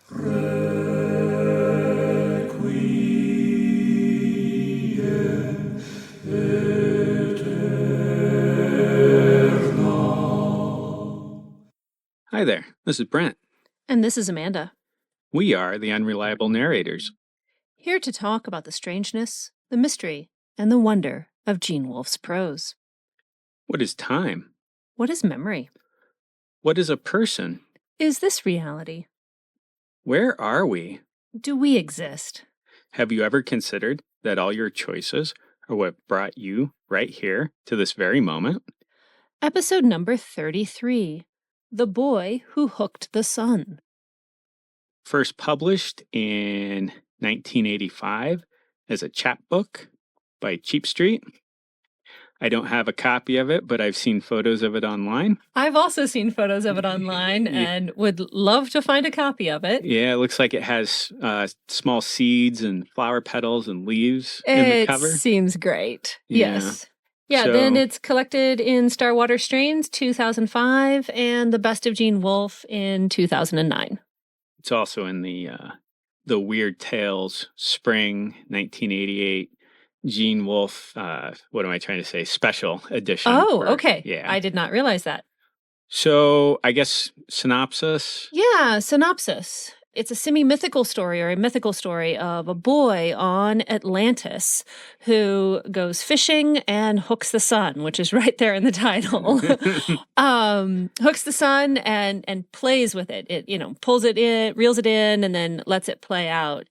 Hi there, this is Brent. And this is Amanda, We are the Unreliable Narrators. here to talk about the strangeness, the mystery, and the wonder of Gene Wolfe's prose. What is time? What is memory? What is a person? Is this reality? Where are we? Do we exist? Have you ever considered that all your choices are what brought you right here to this very moment? Episode number 33, The Boy Who Hooked the Sun. First published in 1985 as a chapbook by Cheap Street. I don't have a copy of it, but I've seen photos of it online. I've also seen photos of it online and would love to find a copy of it. Yeah, it looks like it has small seeds and flower petals and leaves in the cover. It seems great. Yeah. Yes. Yeah, So- then it's collected in Starwater Strains 2005 and The Best of Gene Wolfe in 2009. It's also in the Weird Tales Spring 1988 Gene Wolfe, what am I trying to say, special edition. Oh, okay. Yeah. I did not realize that. So I guess synopsis. Yeah, synopsis. It's a semi-mythical story or a mythical story of a boy on Atlantis who goes fishing and hooks the sun, which is right there in the title. Hooks the sun and plays with it. It, pulls it in, reels it in, and then lets it play out.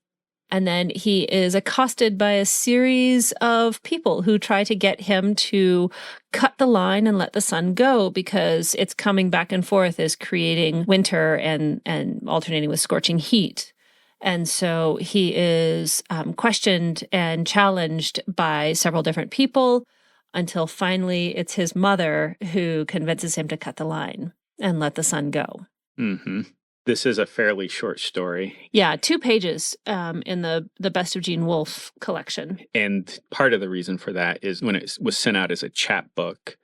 And then he is accosted by a series of people who try to get him to cut the line and let the sun go because it's coming back and forth is creating winter and alternating with scorching heat. And so he is questioned and challenged by several different people until finally it's his mother who convinces him to cut the line and let the sun go. Mm-hmm. This is a fairly short story. Yeah, 2 pages in the Best of Gene Wolfe collection. And part of the reason for that is when it was sent out as a chapbook,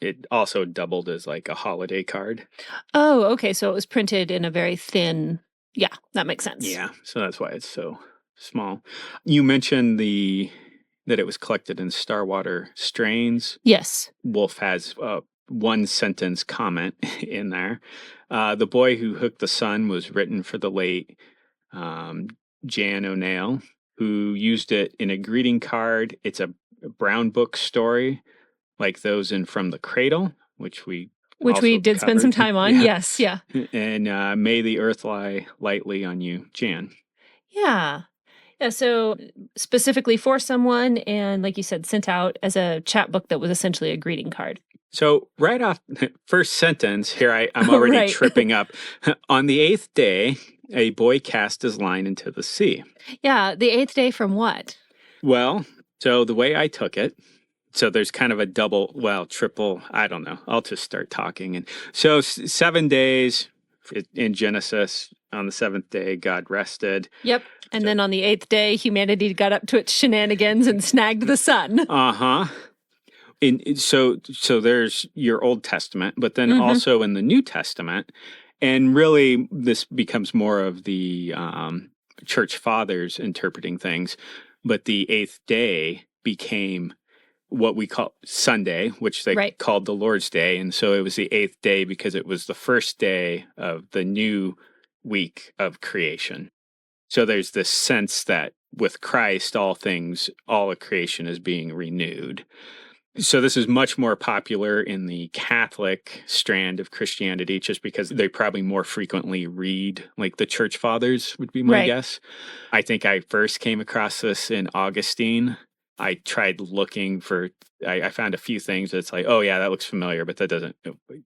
it also doubled as like a holiday card. Oh, okay. So it was printed in a very thin. Yeah, that makes sense. Yeah, so that's why it's so small. You mentioned that it was collected in Starwater strains. Yes. Wolfe has one sentence comment in there. The Boy Who Hooked the Sun was written for the late Jan O'Neill, who used it in a greeting card. It's a brown book story, like those in From the Cradle, which we did spend some time on. Yeah. Yes, yeah. And May the Earth Lie Lightly on You, Jan. Yeah. Yeah, so specifically for someone, and like you said, sent out as a chapbook that was essentially a greeting card. So right off first sentence here, I'm already Right. tripping up. On the 8th day, a boy cast his line into the sea. Yeah, the 8th day from what? Well, so the way I took it, so there's kind of a triple, I don't know. I'll just start talking. And so 7 days in Genesis, on the 7th day, God rested. Yep. And then on the 8th day, humanity got up to its shenanigans and snagged the sun. Uh-huh. So there's your Old Testament, but then also in the New Testament, and really this becomes more of the church fathers interpreting things, but the 8th day became what we call Sunday, which they called the Lord's Day, and so it was the 8th day because it was the first day of the new week of creation. So there's this sense that with Christ, all of creation is being renewed. So this is much more popular in the Catholic strand of Christianity, just because they probably more frequently read, like the church fathers would be my guess. I think I first came across this in Augustine. I tried looking for, I found a few things that's like, oh yeah, that looks familiar, but that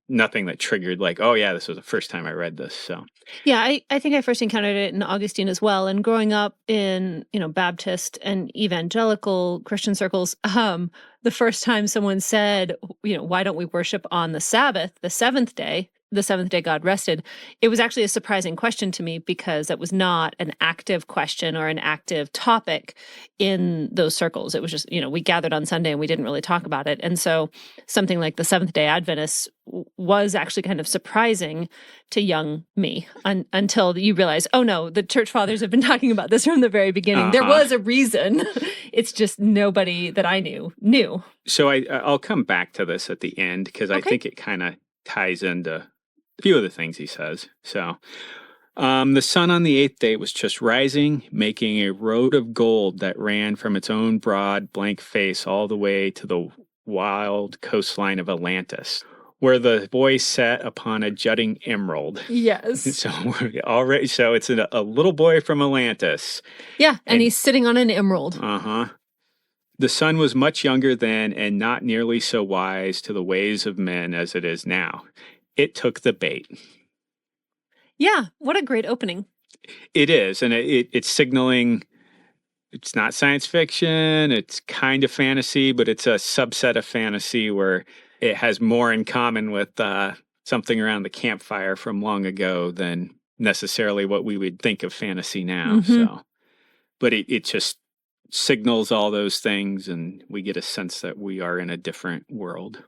nothing that triggered like, oh yeah, this was the first time I read this. So yeah, I think I first encountered it in Augustine as well. And growing up in, Baptist and evangelical Christian circles, the first time someone said, why don't we worship on the Sabbath, the 7th day? the seventh day God rested, it was actually a surprising question to me because that was not an active question or an active topic in those circles. It was just, we gathered on Sunday and we didn't really talk about it. And so something like the Seventh Day Adventists was actually kind of surprising to young me until you realize, oh no, the church fathers have been talking about this from the very beginning. There was a reason. It's just nobody that I knew. So I'll come back to this at the end because I think it kind of ties into a few of the things he says. So the sun on the eighth day was just rising, making a road of gold that ran from its own broad, blank face all the way to the wild coastline of Atlantis, where the boy sat upon a jutting emerald. Yes. So it's a little boy from Atlantis. Yeah, and he's sitting on an emerald. The sun was much younger then and not nearly so wise to the ways of men as it is now. It took the bait. Yeah, what a great opening. It is, and it's signaling it's not science fiction, it's kind of fantasy, but it's a subset of fantasy where it has more in common with something around the campfire from long ago than necessarily what we would think of fantasy now. So, but it just signals all those things, and we get a sense that we are in a different world.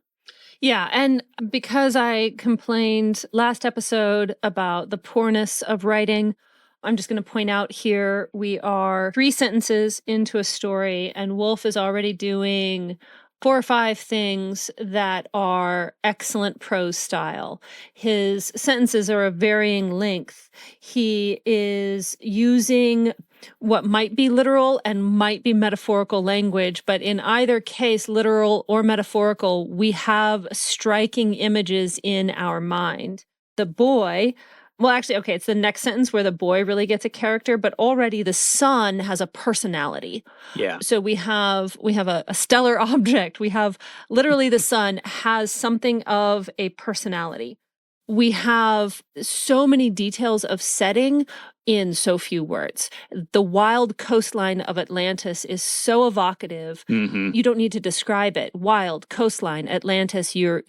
Yeah, and because I complained last episode about the poorness of writing, I'm just going to point out here we are 3 sentences into a story, and Wolfe is already doing 4 or 5 things that are excellent prose style. His sentences are of varying length. He is using what might be literal and might be metaphorical language, but in either case, literal or metaphorical, we have striking images in our mind. The boy, well, actually, okay, it's the next sentence where the boy really gets a character, but already the sun has a personality. Yeah. So we have a stellar object. We have literally the sun has something of a personality. We have so many details of setting in so few words. The wild coastline of Atlantis is so evocative. You don't need to describe it. Wild coastline, Atlantis, you're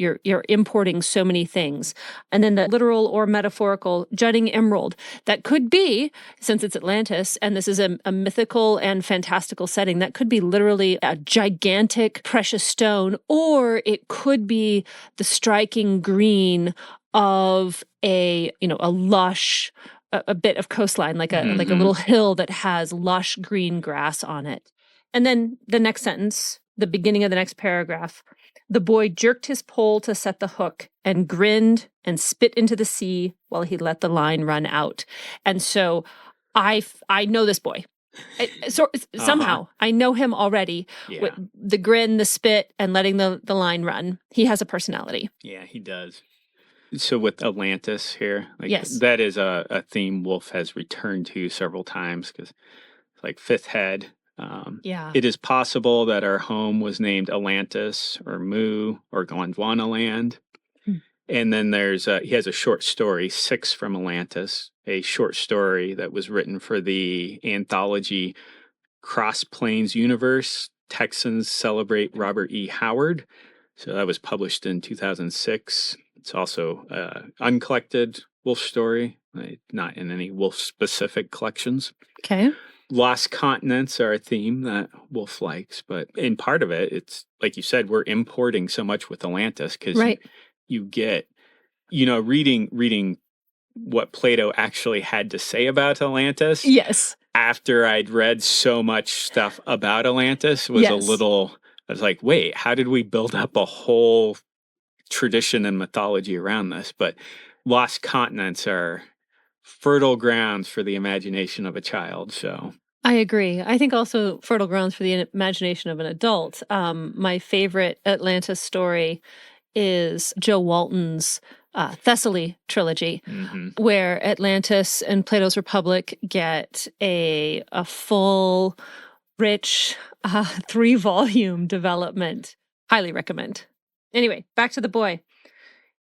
importing so many things. And then the literal or metaphorical jutting emerald, that could be, since it's Atlantis, and this is a mythical and fantastical setting, that could be literally a gigantic precious stone, or it could be the striking green of a lush, a bit of coastline, like a little hill that has lush green grass on it. And then the next sentence, the beginning of the next paragraph, the boy jerked his pole to set the hook and grinned and spit into the sea while he let the line run out. And so I know this boy. Somehow I know him already. Yeah. With the grin, the spit, and letting the line run. He has a personality. Yeah, he does. So with Atlantis here, yes, that is a theme Wolfe has returned to several times because it's like fifth head. It is possible that our home was named Atlantis or Mu or Gondwana land. And then he has a short story, 6 from Atlantis, a short story that was written for the anthology Cross Plains Universe, Texans Celebrate Robert E. Howard. So that was published in 2006. It's also uncollected Wolfe story, not in any Wolfe-specific collections. Okay. Lost continents are a theme that Wolfe likes, but in part of it, it's like you said, we're importing so much with Atlantis because you get, reading what Plato actually had to say about Atlantis. Yes. After I'd read so much stuff about Atlantis was I was like, wait, how did we build up a whole tradition and mythology around this? But lost continents are fertile grounds for the imagination of a child. So I agree. I think also fertile grounds for the imagination of an adult. My favorite Atlantis story is Joe Walton's Thessaly trilogy, where Atlantis and Plato's Republic get a full, rich 3-volume development. Highly recommend. Anyway, back to the boy.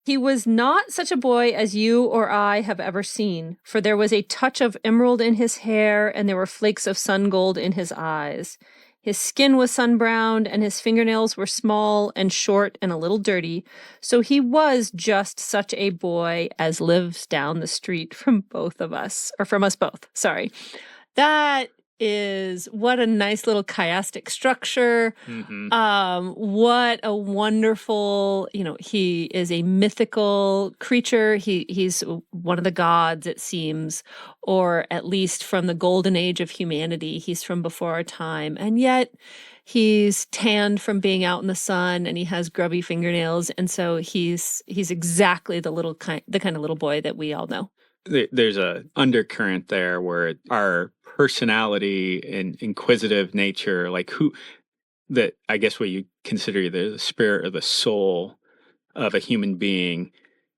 He was not such a boy as you or I have ever seen, for there was a touch of emerald in his hair, and there were flakes of sun gold in his eyes. His skin was sun-browned, and his fingernails were small and short and a little dirty. So he was just such a boy as lives down the street from both of us, or from us both. Sorry. That is what a nice little chiastic structure. What a wonderful, he is a mythical creature. He's one of the gods, it seems, or at least from the golden age of humanity. He's from before our time. And yet he's tanned from being out in the sun, and he has grubby fingernails. And so he's exactly the kind of little boy that we all know. There's a undercurrent there where our personality and inquisitive nature, like that I guess what you consider the spirit or the soul of a human being,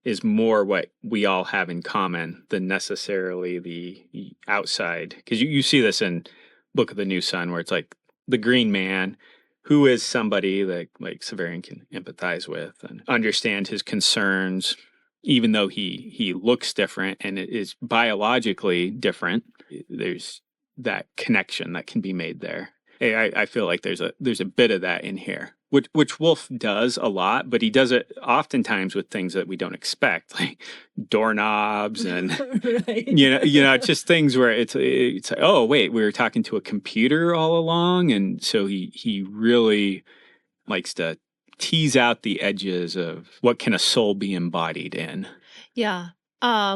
is more what we all have in common than necessarily the outside. Because you see this in Book of the New Sun, where it's like the green man, who is somebody that like Severian can empathize with and understand his concerns, even though he looks different and it is biologically different. There's that connection that can be made there. I feel like there's a bit of that in here, which Wolfe does a lot, but he does it oftentimes with things that we don't expect, like doorknobs and Right. just things where it's like, oh wait, we were talking to a computer all along, and so he really likes to tease out the edges of what can a soul be embodied in. Yeah.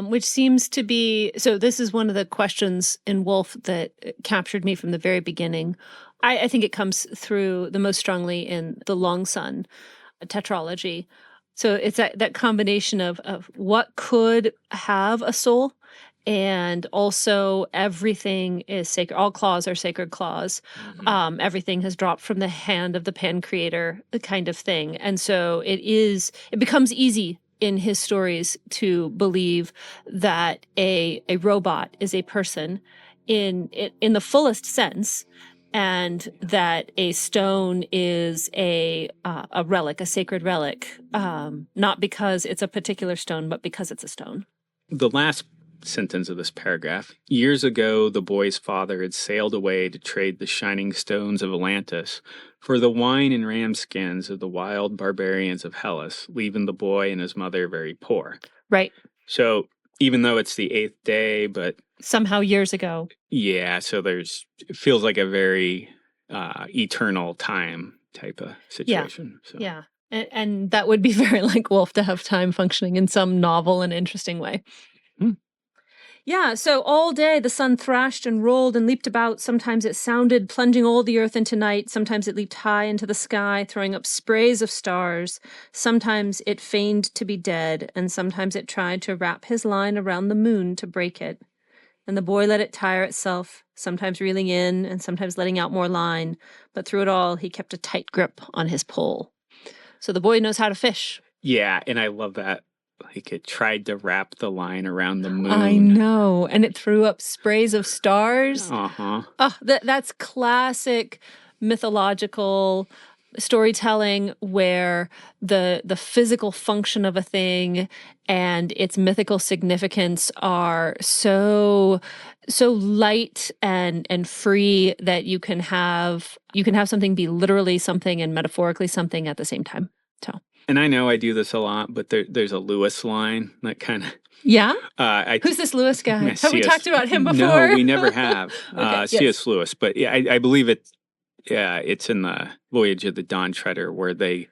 Which seems to be, so this is one of the questions in Wolfe that captured me from the very beginning. I think it comes through the most strongly in the Long Sun tetralogy. So it's that combination of what could have a soul, and also everything is sacred. All claws are sacred claws. Everything has dropped from the hand of the pan creator, kind of thing. And so it becomes easy in his stories to believe that a robot is a person in the fullest sense, and that a stone is a relic, a sacred relic, not because it's a particular stone, but because it's a stone. The last sentence of this paragraph: years ago, the boy's father had sailed away to trade the shining stones of Atlantis for the wine and ram skins of the wild barbarians of Hellas, leaving the boy and his mother very poor. Right. So even though it's the 8th day, but somehow years ago. Yeah, so it feels like a very eternal time type of situation. Yeah. So. Yeah. And that would be very like Wolfe to have time functioning in some novel and interesting way. Yeah, so all day the sun thrashed and rolled and leaped about. Sometimes it sounded, plunging all the earth into night. Sometimes it leaped high into the sky, throwing up sprays of stars. Sometimes it feigned to be dead, and sometimes it tried to wrap his line around the moon to break it. And the boy let it tire itself, sometimes reeling in and sometimes letting out more line. But through it all, he kept a tight grip on his pole. So the boy knows how to fish. Yeah, and I love that. Like it tried to wrap the line around the moon. I know. And it threw up sprays of stars. Uh-huh. Oh, that's classic mythological storytelling, where the physical function of a thing and its mythical significance are so light and free that you can have something be literally something and metaphorically something at the same time. So. And I know I do this a lot, but there's a Lewis line that kind of... Yeah? Who's this Lewis guy? Have we talked about him before? No, we never have. Okay, C.S. Lewis. But yeah, I believe it's in the Voyage of the Dawn Treader, where they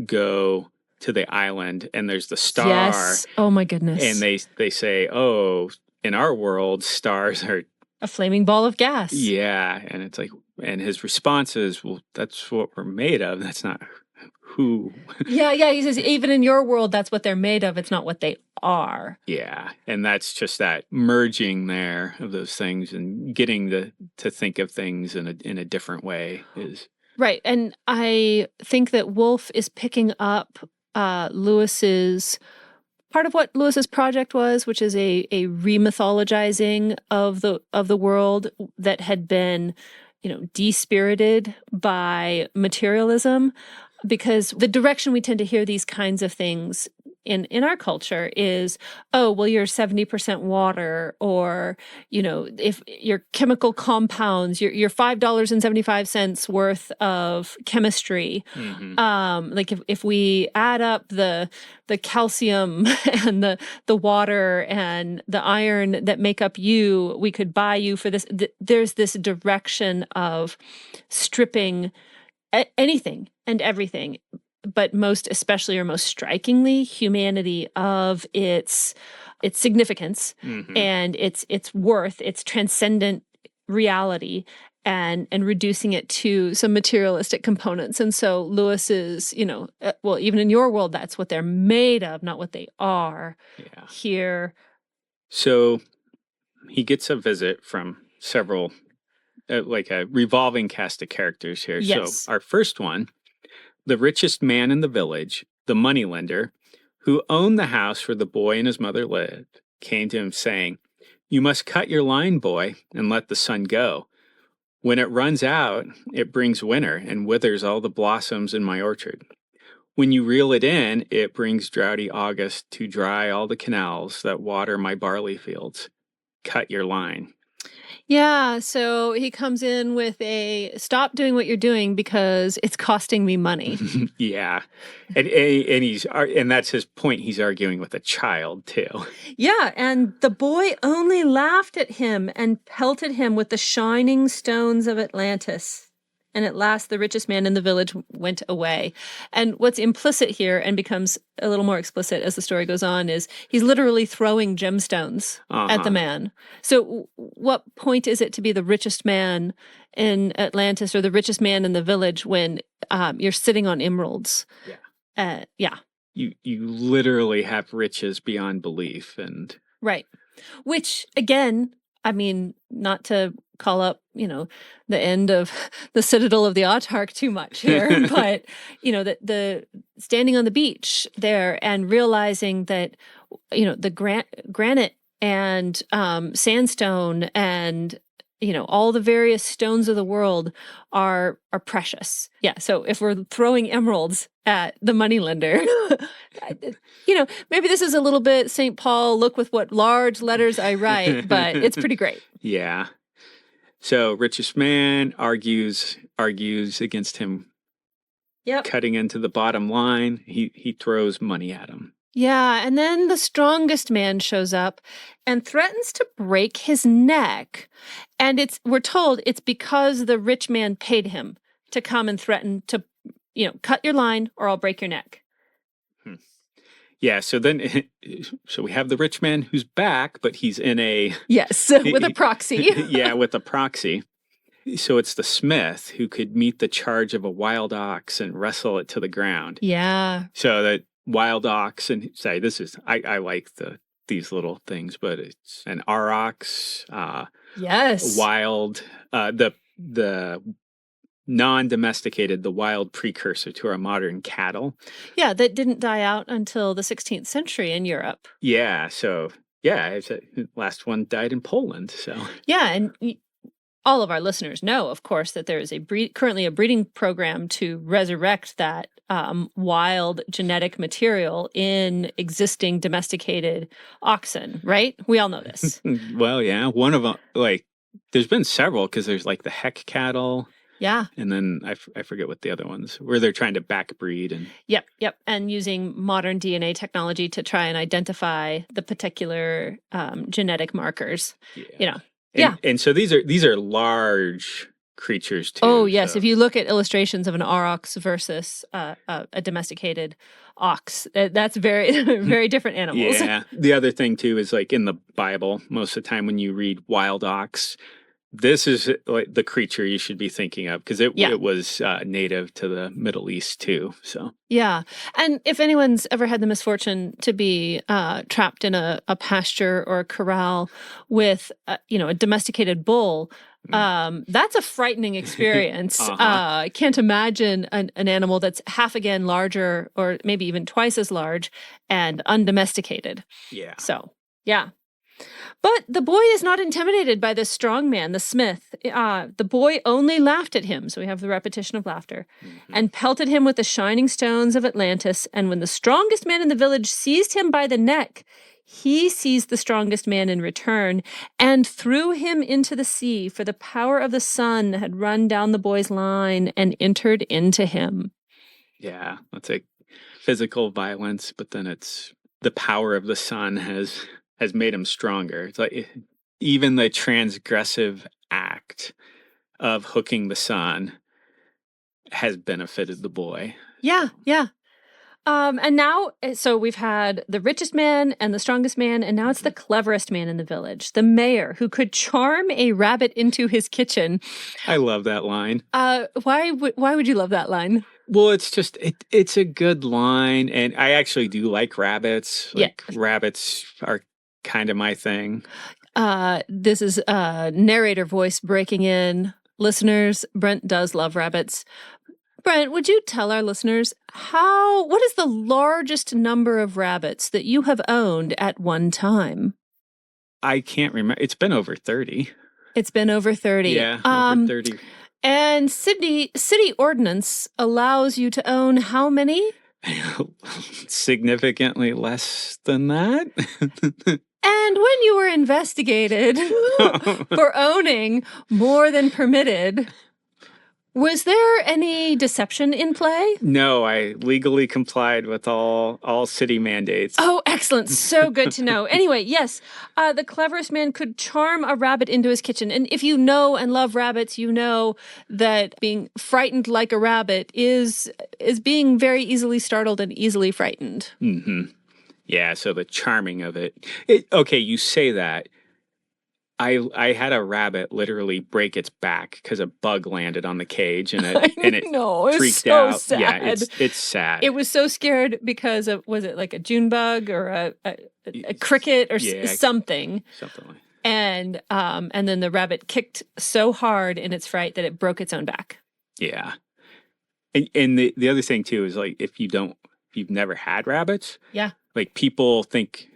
go to the island and there's the star. Yes. Oh my goodness. And they say, oh, in our world, stars are... a flaming ball of gas. Yeah. And it's like, and his response is, well, that's what we're made of. That's not... who. Yeah, he says, even in your world, that's what they're made of. It's not what they are. Yeah, and that's just that merging there of those things and getting to think of things in a different way is... Right, and I think that Wolfe is picking up Lewis's... part of what Lewis's project was, which is a remythologizing of the world that had been, despirited by materialism. Because the direction we tend to hear these kinds of things in our culture is, oh, well, you're 70% water, or, if your chemical compounds, you're $5.75 worth of chemistry. Like if we add up the calcium and the water and the iron that make up you, we could buy you for this. There's this direction of stripping anything and everything, but most especially or most strikingly, humanity of its significance and its worth, its transcendent reality, and reducing it to some materialistic components. And so Lewis is, well, even in your world, that's what they're made of, not what they are. Here. So he gets a visit from several, like a revolving cast of characters here. Yes. So our first one, the richest man in the village, the moneylender, who owned the house where the boy and his mother lived, came to him saying, "You must cut your line, boy, and let the sun go. When it runs out, it brings winter and withers all the blossoms in my orchard. When you reel it in, it brings droughty August to dry all the canals that water my barley fields. Cut your line." Yeah, so he comes in with a stop doing what you're doing because it's costing me money. Yeah. And that's his point. He's arguing with a child too. Yeah, and the boy only laughed at him and pelted him with the shining stones of Atlantis. And at last, the richest man in the village went away. And what's implicit here, and becomes a little more explicit as the story goes on, is he's literally throwing gemstones at the man. So what point is it to be the richest man in Atlantis or the richest man in the village when you're sitting on emeralds? Yeah. You literally have riches beyond belief. And right. Which, again, I mean, not to call up, the end of the Citadel of the Autarch too much here, but, the standing on the beach there and realizing that, the granite and sandstone and, all the various stones of the world are precious. Yeah. So if we're throwing emeralds at the moneylender, maybe this is a little bit St. Paul, look with what large letters I write, but it's pretty great. Yeah. So richest man argues against him. Yep. Cutting into the bottom line. He throws money at him. Yeah, and then the strongest man shows up and threatens to break his neck. And we're told it's because the rich man paid him to come and threaten to, cut your line or I'll break your neck. Yeah, so we have the rich man who's back, but he's in a... Yes, with a proxy. Yeah, with a proxy. So it's the smith who could meet the charge of a wild ox and wrestle it to the ground. Yeah. So that wild ox, and say this is, I like these little things, but it's an aurochs. Yes. Wild, the non-domesticated, the wild precursor to our modern cattle. Yeah, that didn't die out until the 16th century in Europe. Yeah, so the last one died in Poland. So yeah, and all of our listeners know, of course, that there is currently a breeding program to resurrect that wild genetic material in existing domesticated oxen. Right? We all know this. Well, yeah, one of them, there's been several because there's the heck cattle. Yeah. And then I forget what the other ones, where they're trying to backbreed. And Yep. And using modern DNA technology to try and identify the particular genetic markers. Yeah. And so these are large creatures too. Oh, yes. So. If you look at illustrations of an aurochs versus a domesticated ox, that's very, very different animals. Yeah. The other thing too is in the Bible, most of the time when you read wild ox, this is the creature you should be thinking of because it was native to the Middle East too. So yeah, and if anyone's ever had the misfortune to be trapped in a pasture or a corral with a domesticated bull, that's a frightening experience. I can't imagine an animal that's half again larger or maybe even twice as large and undomesticated. Yeah. So yeah. But the boy is not intimidated by this strong man, the smith. The boy only laughed at him, so we have the repetition of laughter, and pelted him with the shining stones of Atlantis. And when the strongest man in the village seized him by the neck, he seized the strongest man in return and threw him into the sea, for the power of the sun had run down the boy's line and entered into him. Yeah, that's like physical violence, but then it's the power of the sun has made him stronger. It's like even the transgressive act of hooking the sun has benefited the boy. Yeah, yeah. And now, so we've had the richest man and the strongest man, and now it's the cleverest man in the village, the mayor, who could charm a rabbit into his kitchen. I love that line. Why would you love that line? Well, it's just it's a good line, and I actually do like rabbits. Like rabbits are kind of my thing. This is narrator voice breaking in. Listeners, Brent does love rabbits. Brent, would you tell our listeners what is the largest number of rabbits that you have owned at one time? I can't remember. It's been over 30. It's been over 30. Yeah, over 30. And Sydney, city ordinance allows you to own how many? Significantly less than that. And when you were investigated for owning more than permitted, was there any deception in play? No, I legally complied with all city mandates. Oh, excellent. So good to know. Anyway, yes, the cleverest man could charm a rabbit into his kitchen. And if you know and love rabbits, you know that being frightened like a rabbit is being very easily startled and easily frightened. Mm-hmm. Yeah, so the charming of it. Okay, you say that. I had a rabbit literally break its back because a bug landed on the cage and it freaked out. Sad. Yeah, it's sad. It was so scared because of, was it like a June bug or a cricket or something? Something like. And then the rabbit kicked so hard in its fright that it broke its own back. Yeah, and the other thing too is like if you've never had rabbits, yeah, like people think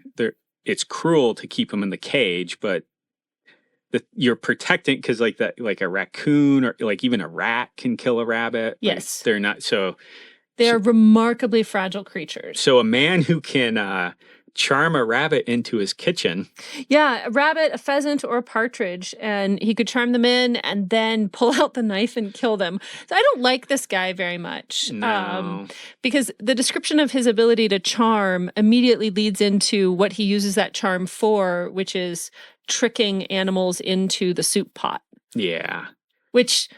it's cruel to keep them in the cage, but you're protecting because like a raccoon or like even a rat can kill a rabbit. Yes, like, they're not so. They're remarkably fragile creatures. So a man who can charm a rabbit into his kitchen. Yeah, a rabbit, a pheasant, or a partridge, and he could charm them in and then pull out the knife and kill them. So I don't like this guy very much. No. Because the description of his ability to charm immediately leads into what he uses that charm for, which is tricking animals into the soup pot. Yeah. Which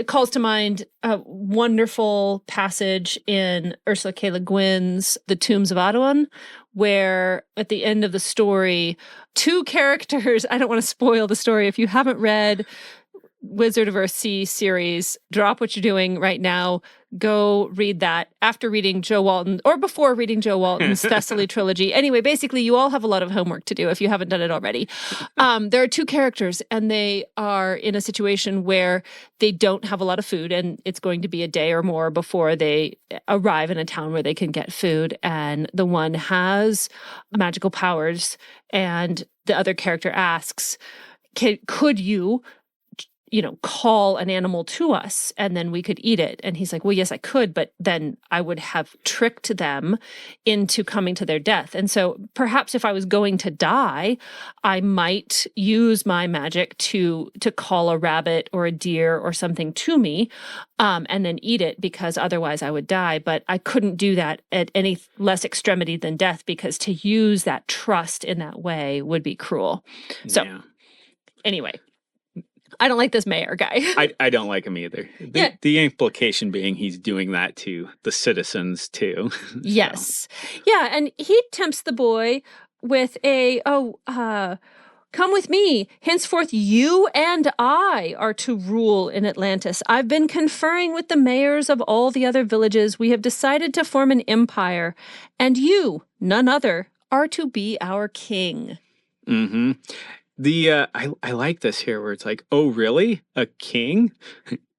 calls to mind a wonderful passage in Ursula K. Le Guin's The Tombs of Adawan, where at the end of the story, two characters, I don't want to spoil the story. If you haven't read Wizard of Earthsea series, drop what you're doing right now. Go read that after reading Joe Walton or before reading Joe Walton's Thessaly trilogy. Anyway, basically, you all have a lot of homework to do if you haven't done it already. There are two characters, and they are in a situation where they don't have a lot of food, and it's going to be a day or more before they arrive in a town where they can get food. And the one has magical powers, and the other character asks, could you call an animal to us and then we could eat it? And he's like, well, yes, I could, but then I would have tricked them into coming to their death. And so perhaps if I was going to die, I might use my magic to call a rabbit or a deer or something to me and then eat it, because otherwise I would die. But I couldn't do that at any less extremity than death, because to use that trust in that way would be cruel. So anyway, I don't like this mayor guy. I don't like him either. The implication being he's doing that to the citizens too. Yes. Yeah, and he tempts the boy with come with me. Henceforth, you and I are to rule in Atlantis. I've been conferring with the mayors of all the other villages. We have decided to form an empire, and you, none other, are to be our king. Mm-hmm. I like this here where it's like, oh, really? A king?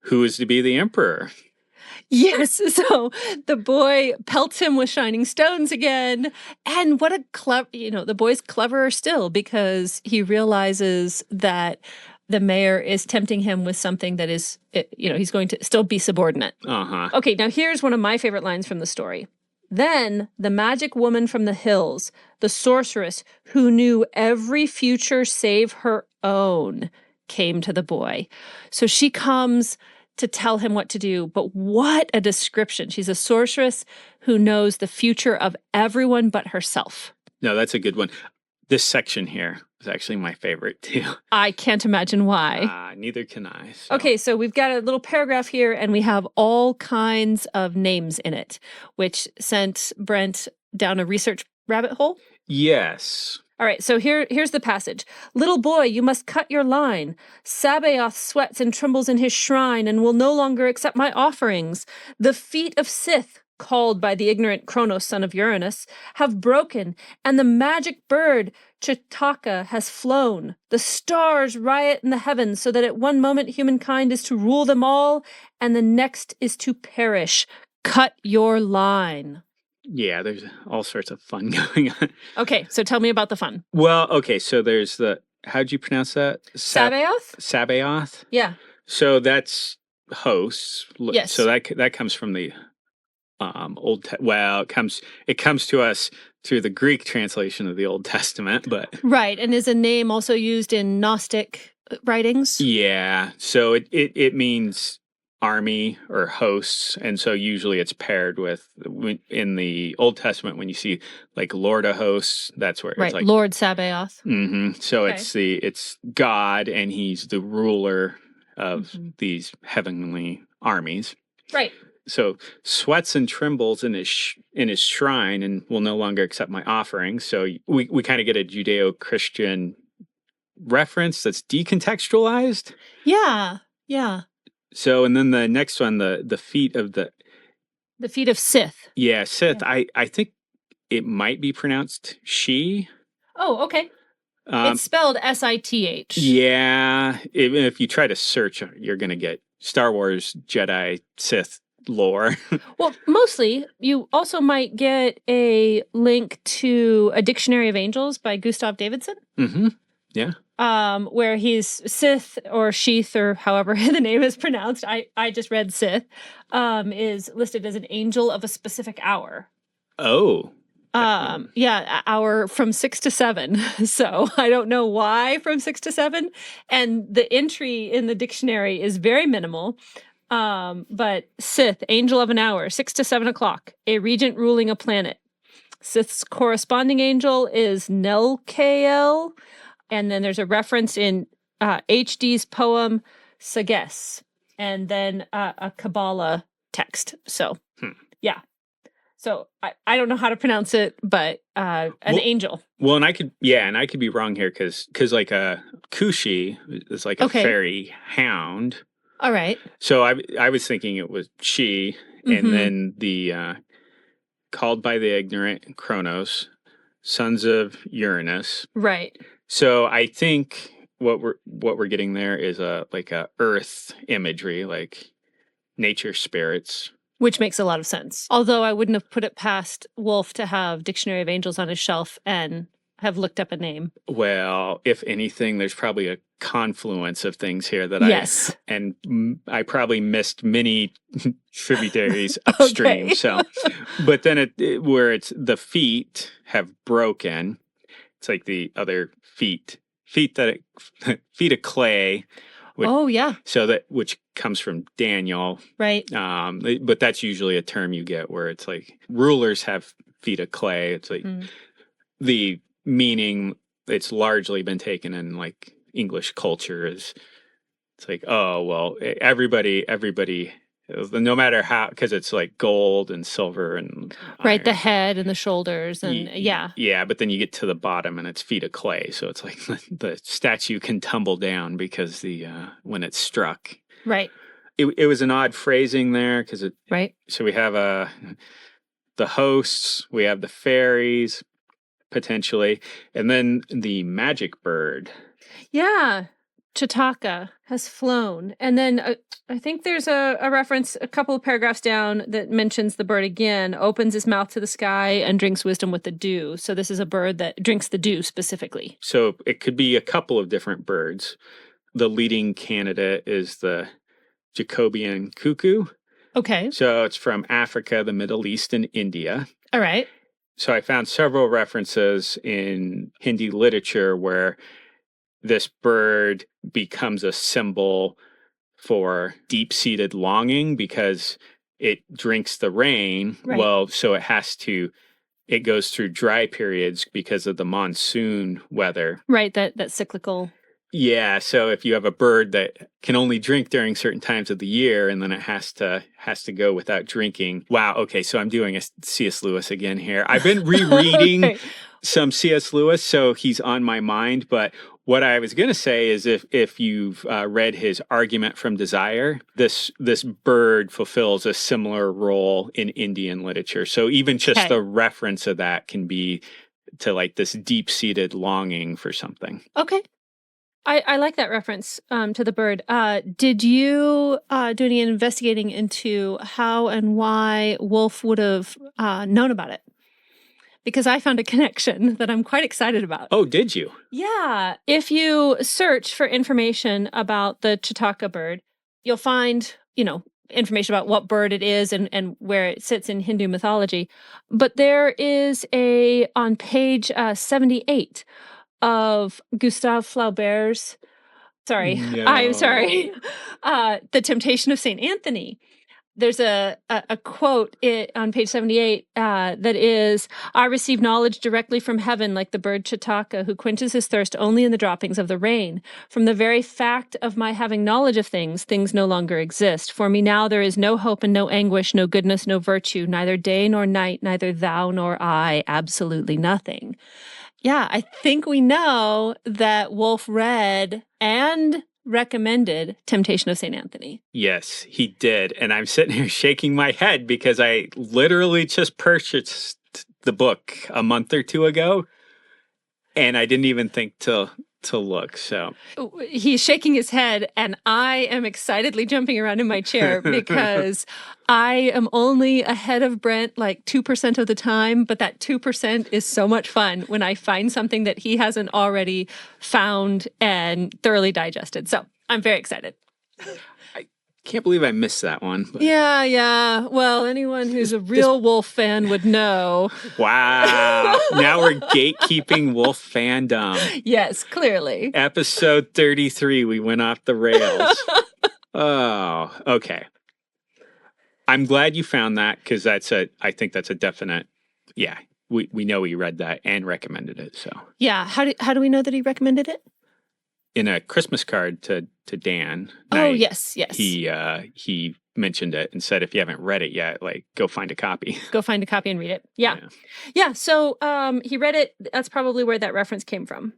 Who is to be the emperor? Yes. So the boy pelts him with shining stones again. And what a clever, the boy's cleverer still because he realizes that the mayor is tempting him with something that is, he's going to still be subordinate. Uh-huh. Okay, now here's one of my favorite lines from the story. Then the magic woman from the hills, the sorceress who knew every future save her own, came to the boy. So she comes to tell him what to do, but what a description. She's a sorceress who knows the future of everyone but herself. No, that's a good one. This section here is actually my favorite too. I can't imagine why. Neither can I. So. Okay, so we've got a little paragraph here, and we have all kinds of names in it, which sent Brent down a research rabbit hole. Yes. All right, so here's the passage. Little boy, you must cut your line. Sabaoth sweats and trembles in his shrine and will no longer accept my offerings. The feet of Sith, called by the ignorant Kronos, son of Uranus, have broken, and the magic bird, Chitaka, has flown. The stars riot in the heavens, so that at one moment humankind is to rule them all, and the next is to perish. Cut your line. Yeah, there's all sorts of fun going on. Okay, so tell me about the fun. Well, okay, so there's how'd you pronounce that? Sabaoth? Sabaoth? Yeah. So that's hosts. Yes. So that comes from the it comes to us through the Greek translation of the Old Testament, but right, and is a name also used in Gnostic writings? Yeah, so it means army or hosts, and so usually it's paired with in the Old Testament when you see like Lord of Hosts, that's where right, it's like Lord Sabaoth. Mm-hmm. So okay. it's God, and he's the ruler of these heavenly armies. Right. So sweats and trembles in his shrine, and will no longer accept my offering. So we kind of get a Judeo-Christian reference that's decontextualized. Yeah. Yeah. So, and then the next one, the feet of the feet of Sith. Yeah, Sith. Yeah. I think it might be pronounced she. Oh, okay. It's spelled Sith. Yeah. If you try to search, you're going to get Star Wars Jedi Sith lore. Well, mostly, you also might get a link to A Dictionary of Angels by Gustav Davidson. Mm-hmm. Yeah. Where he's Sith or Sheath or however the name is pronounced. I just read Sith, is listed as an angel of a specific hour. Oh. Yeah, hour from 6 to 7. So I don't know why from 6 to 7. And the entry in the dictionary is very minimal. But Sith, angel of an hour, 6 to 7 o'clock, a regent ruling a planet. Sith's corresponding angel is Nelkael. And then there's a reference in H.D.'s poem Sages, and then a Kabbalah text. So, yeah. So I don't know how to pronounce it, but an angel. Well, and I could be wrong here because like a Kushi is like a fairy hound. All right. So I was thinking it was she, and then the called by the ignorant Kronos, sons of Uranus. Right. So I think what we're getting there is a earth imagery, like nature spirits. Which makes a lot of sense. Although I wouldn't have put it past Wolfe to have Dictionary of Angels on his shelf and have looked up a name. Well, if anything, there's probably a confluence of things here that I probably missed many tributaries upstream. Okay. So, but then where it's the feet have broken, it's like the other feet of clay. Which comes from Daniel. Right. But that's usually a term you get where it's like rulers have feet of clay. It's like the meaning, it's largely been taken in like English culture is it's like, oh, well, everybody, no matter how, because it's like gold and silver and right, iron. The head and the shoulders and yeah, but then you get to the bottom and it's feet of clay, so it's like the statue can tumble down because when it's struck. Right. It was an odd phrasing there because it right. So we have the hosts, we have the fairies potentially, and then the magic bird. Yeah. Chautauqua has flown. And then I think there's a reference a couple of paragraphs down that mentions the bird again, opens his mouth to the sky and drinks wisdom with the dew. So this is a bird that drinks the dew specifically. So it could be a couple of different birds. The leading candidate is the Jacobean cuckoo. Okay. So it's from Africa, the Middle East, and India. All right. So I found several references in Hindi literature where this bird becomes a symbol for deep-seated longing because it drinks the rain. Right. Well, so it goes through dry periods because of the monsoon weather. Right, that cyclical. Yeah, so if you have a bird that can only drink during certain times of the year and then it has to go without drinking. Wow, okay, so I'm doing a C.S. Lewis again here. I've been rereading some C.S. Lewis, so he's on my mind, but what I was going to say is if you've read his Argument from Desire, this bird fulfills a similar role in Indian literature. So even just the reference of that can be to like this deep-seated longing for something. Okay. I like that reference to the bird. Did you do any investigating into how and why Wolfe would have known about it? Because I found a connection that I'm quite excited about. Oh, did you? Yeah. If you search for information about the Chautauqua bird, you'll find, information about what bird it is and where it sits in Hindu mythology. But there is on page 78 of Gustave Flaubert's, I'm sorry, The Temptation of St. Anthony. There's a quote on page 78 that is, I receive knowledge directly from heaven like the bird Chautauqua, who quenches his thirst only in the droppings of the rain. From the very fact of my having knowledge of things, things no longer exist. For me now there is no hope and no anguish, no goodness, no virtue, neither day nor night, neither thou nor I, absolutely nothing. Yeah, I think we know that Wolfe read and recommended Temptation of St. Anthony. Yes, he did. And I'm sitting here shaking my head because I literally just purchased the book a month or two ago. And I didn't even think to look. So he's shaking his head, and I am excitedly jumping around in my chair because I am only ahead of Brent like 2% of the time, but that 2% is so much fun when I find something that he hasn't already found and thoroughly digested. So I'm very excited. Can't believe I missed that one. But... Yeah. Well, anyone who's a real Wolfe fan would know. Wow. Now we're gatekeeping Wolfe fandom. Yes, clearly. Episode 33, we went off the rails. Oh, okay. I'm glad you found that because I think that's a definite, yeah, we know he read that and recommended it. So yeah, how do we know that he recommended it? In a Christmas card to Dan. Oh, yes. He mentioned it and said, if you haven't read it yet, like, go find a copy. Go find a copy and read it. Yeah. So he read it. That's probably where that reference came from.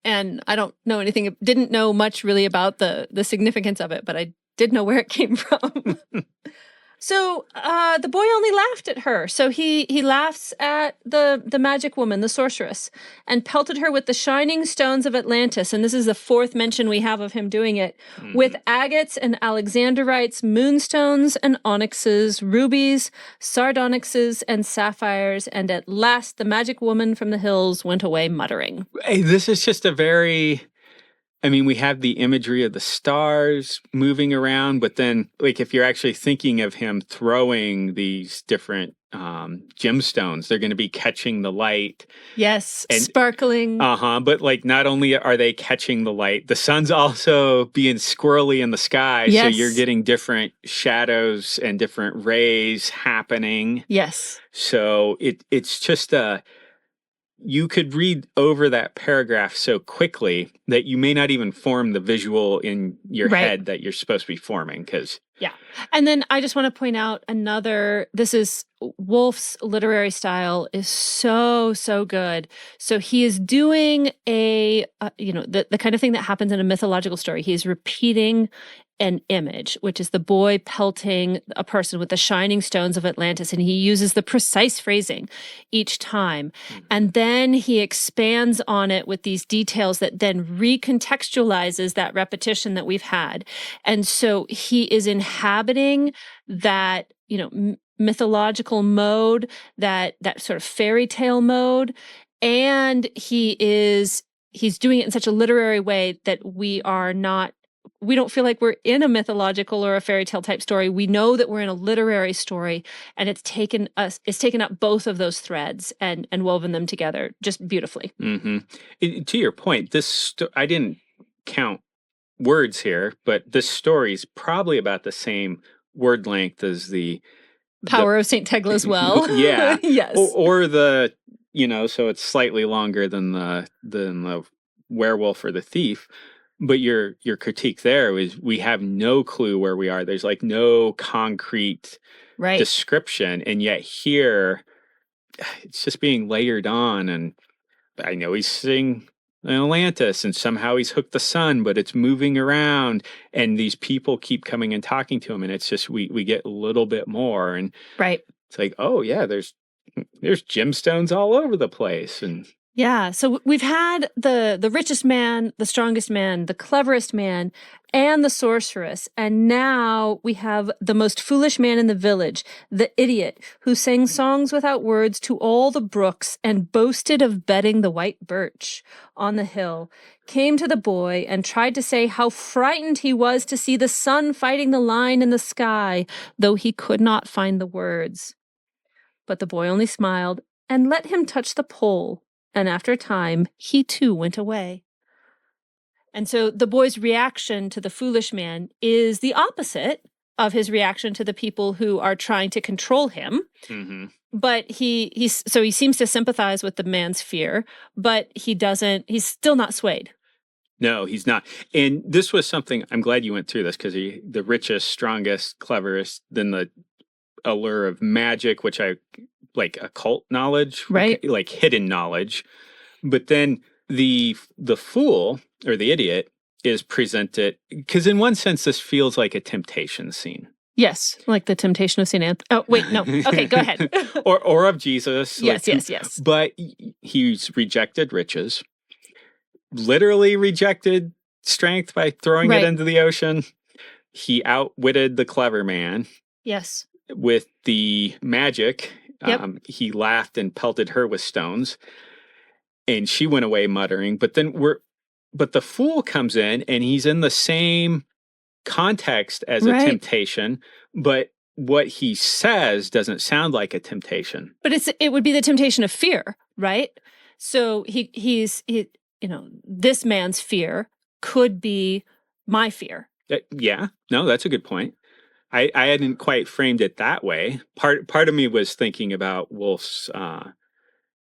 And I didn't know much really about the significance of it, but I did know where it came from. So the boy only laughed at her. So he laughs at the magic woman, the sorceress, and pelted her with the shining stones of Atlantis. And this is the fourth mention we have of him doing it. With agates and alexandrites, moonstones and onyxes, rubies, sardonyxes and sapphires. And at last the magic woman from the hills went away muttering. Hey, this is just we have the imagery of the stars moving around, but then, like, if you're actually thinking of him throwing these different gemstones, they're going to be catching the light. Yes, and sparkling. But, like, not only are they catching the light, the sun's also being squirrely in the sky, so you're getting different shadows and different rays happening. Yes. So it's just you could read over that paragraph so quickly that you may not even form the visual in your head that you're supposed to be forming. Yeah. And then I just want to point out this is Wolfe's literary style is so, so good. So he is doing the kind of thing that happens in a mythological story. He is repeating an image, which is the boy pelting a person with the shining stones of Atlantis. And he uses the precise phrasing each time. And then he expands on it with these details that then recontextualizes that repetition that we've had. And so he is inhabiting that, mythological mode, that sort of fairy tale mode. And he's doing it in such a literary way that we don't feel like we're in a mythological or a fairy tale type story. We know that we're in a literary story, and it's taken up both of those threads and woven them together just beautifully. To your point, I didn't count words here, but this story is probably about the same word length as the Power of St. Tegla's Well. Yeah. Yes. Or so it's slightly longer than the werewolf or the thief. But your critique there is we have no clue where we are. There's like no concrete description. And yet here it's just being layered on. And I know he's sitting in Atlantis and somehow he's hooked the sun, but it's moving around and these people keep coming and talking to him. And it's just, we get a little bit more. And it's like, oh yeah, there's gemstones all over the place. And yeah, so we've had the richest man, the strongest man, the cleverest man, and the sorceress. And now we have the most foolish man in the village, the idiot, who sang songs without words to all the brooks and boasted of bedding the white birch on the hill, came to the boy and tried to say how frightened he was to see the sun fighting the line in the sky, though he could not find the words. But the boy only smiled and let him touch the pole. And after a time, he too went away. And so the boy's reaction to the foolish man is the opposite of his reaction to the people who are trying to control him. Mm-hmm. But he seems to sympathize with the man's fear, but he's still not swayed. No, he's not. And this was something, I'm glad you went through this because the richest, strongest, cleverest, then the allure of magic, which I like occult knowledge, right? Like hidden knowledge. But then the fool or the idiot is presented because in one sense this feels like a temptation scene. Yes, like the temptation of St. Anthony. Oh, wait, no. Okay, go ahead. or of Jesus. Yes, yes. But he's rejected riches, literally rejected strength by throwing it into the ocean. He outwitted the clever man. Yes. With the magic, he laughed and pelted her with stones. And she went away muttering. But the fool comes in and he's in the same context as a temptation, but what he says doesn't sound like a temptation. But it would be the temptation of fear, right? So he's this man's fear could be my fear. Yeah, no, that's a good point. I hadn't quite framed it that way. Part of me was thinking about Wolfe's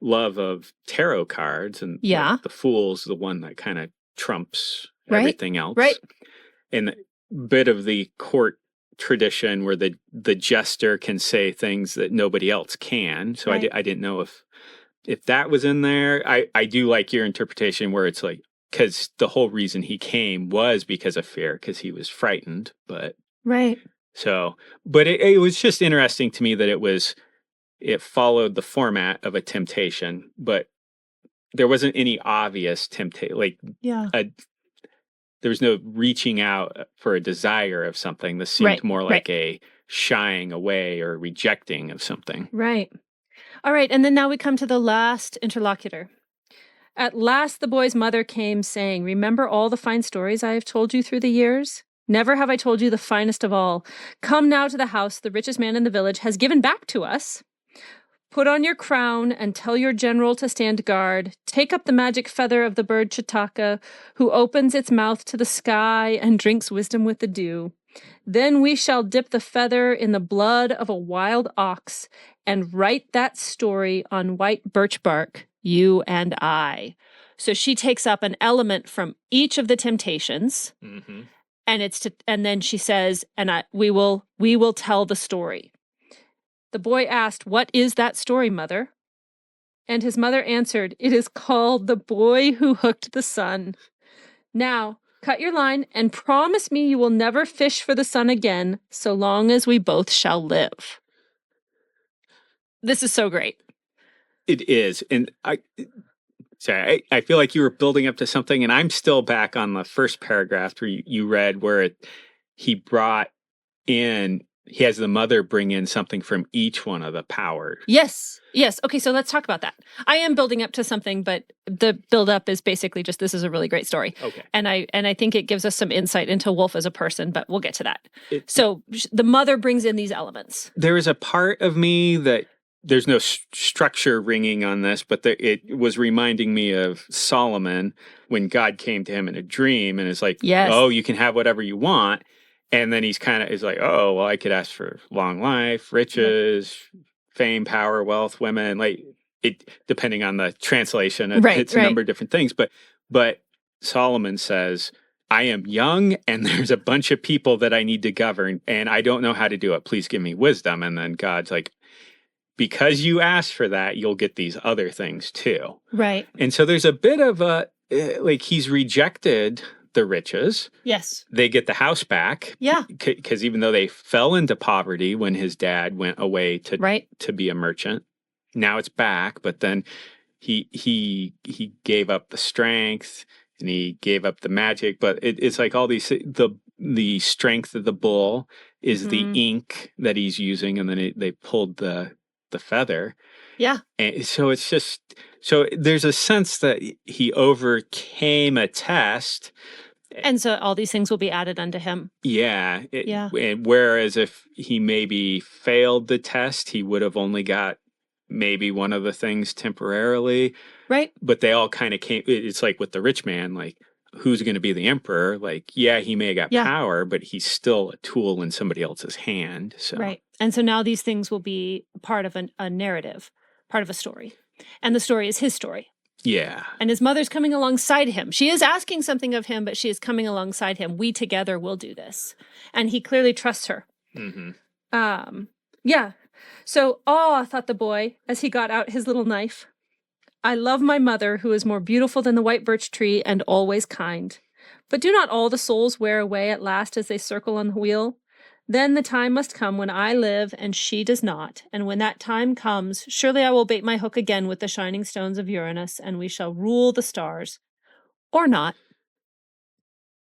love of tarot cards, and the Fool's the one that kind of trumps everything else. Right. And a bit of the court tradition where the jester can say things that nobody else can. So I didn't know if that was in there. I do like your interpretation where it's like, because the whole reason he came was because of fear, because he was frightened. But so, but it was just interesting to me that it followed the format of a temptation, but there wasn't any obvious temptation. Like, there was no reaching out for a desire of something. This seemed more like a shying away or rejecting of something. Right. All right. And then now we come to the last interlocutor. At last, the boy's mother came saying, "Remember all the fine stories I have told you through the years? Never have I told you the finest of all. Come now to the house the richest man in the village has given back to us. Put on your crown and tell your general to stand guard. Take up the magic feather of the bird Chitaka, who opens its mouth to the sky and drinks wisdom with the dew. Then we shall dip the feather in the blood of a wild ox and write that story on white birch bark, you and I." So she takes up an element from each of the temptations, and then she says, we will tell the story. The boy asked, "What is that story, mother?" And his mother answered, "It is called The Boy Who Hooked the Sun." Now, cut your line and promise me you will never fish for the sun again so long as we both shall live. This is so great. It is. And I feel like you were building up to something, and I'm still back on the first paragraph where you read where he brought in, he has the mother bring in something from each one of the powers. Yes. Okay, so let's talk about that. I am building up to something, but the build up is basically just, this is a really great story. Okay. And I think it gives us some insight into Wolfe as a person, but we'll get to that. So the mother brings in these elements. There is a part of me that there's no structure ringing on this, but it was reminding me of Solomon when God came to him in a dream and is like, yes. Oh, you can have whatever you want. And then he's like, oh, well, I could ask for long life, riches, fame, power, wealth, women, like it, depending on the translation, it's a number of different things. But Solomon says, I am young and there's a bunch of people that I need to govern and I don't know how to do it. Please give me wisdom. And then God's like, because you asked for that, you'll get these other things too. Right. And so there's a bit of like he's rejected the riches. Yes. They get the house back. Yeah. Because even though they fell into poverty when his dad went away to be a merchant, now it's back. But then he gave up the strength and he gave up the magic. But it's like all these, the strength of the bull is the ink that he's using. And then they pulled the feather. Yeah. And so it's just, so there's a sense that he overcame a test. And so all these things will be added unto him. Yeah. Yeah. Whereas if he maybe failed the test, he would have only got maybe one of the things temporarily. Right. But they all kind of came, it's like with the rich man, like, who's going to be the emperor? Like, yeah, he may have got power, but he's still a tool in somebody else's hand. So. Right. And so now these things will be part of a narrative, part of a story. And the story is his story. Yeah. And his mother's coming alongside him. She is asking something of him, but she is coming alongside him. We together will do this. And he clearly trusts her. Mm-hmm. Yeah. So, thought the boy as he got out his little knife. I love my mother, who is more beautiful than the white birch tree and always kind. But do not all the souls wear away at last as they circle on the wheel? Then the time must come when I live and she does not. And when that time comes, surely I will bait my hook again with the shining stones of Uranus, and we shall rule the stars. Or not.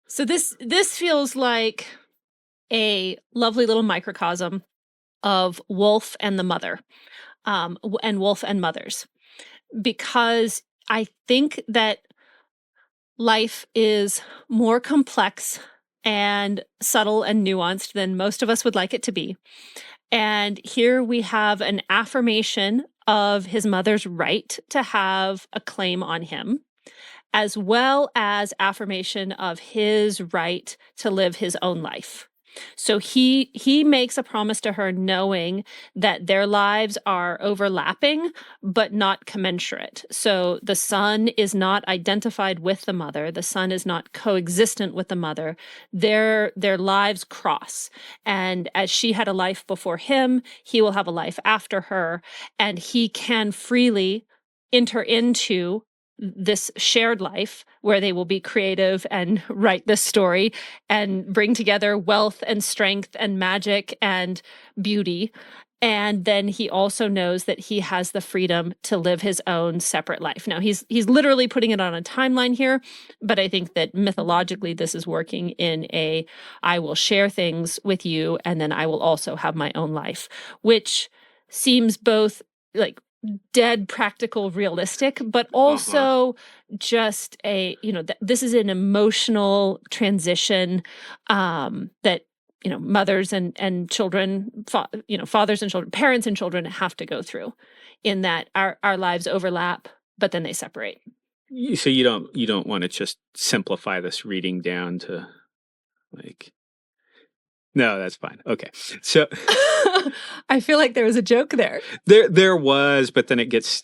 So this feels like a lovely little microcosm of Wolfe and the mother, and Wolfe and mothers. Because I think that life is more complex and subtle and nuanced than most of us would like it to be. And here we have an affirmation of his mother's right to have a claim on him, as well as affirmation of his right to live his own life. So he makes a promise to her knowing that their lives are overlapping, but not commensurate. So the son is not identified with the mother. The son is not coexistent with the mother. Their lives cross. And as she had a life before him, he will have a life after her. And he can freely enter into this shared life where they will be creative and write this story and bring together wealth and strength and magic and beauty. And then he also knows that he has the freedom to live his own separate life. Now, he's literally putting it on a timeline here, but I think that mythologically this is working in I will share things with you and then I will also have my own life, which seems both like dead practical realistic, but also just this is an emotional transition that mothers and children, fathers and children, parents and children have to go through, in that our lives overlap, but then they separate. So you don't want to just simplify this reading down to like. No, that's fine. Okay. So I feel like there was a joke there. There was, but then it gets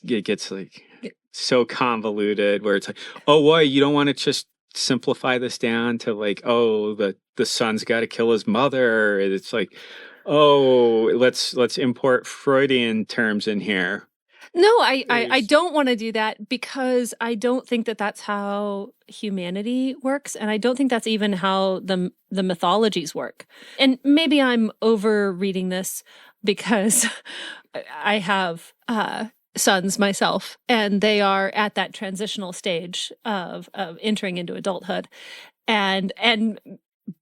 like so convoluted where it's like, oh boy, you don't want to just simplify this down to like, oh, the son's got to kill his mother. It's like, oh, let's import Freudian terms in here. No, I There's don't want to do that because I don't think that that's how humanity works, and I don't think that's even how the mythologies work. And maybe I'm over reading this because I have sons myself, and they are at that transitional stage of entering into adulthood, and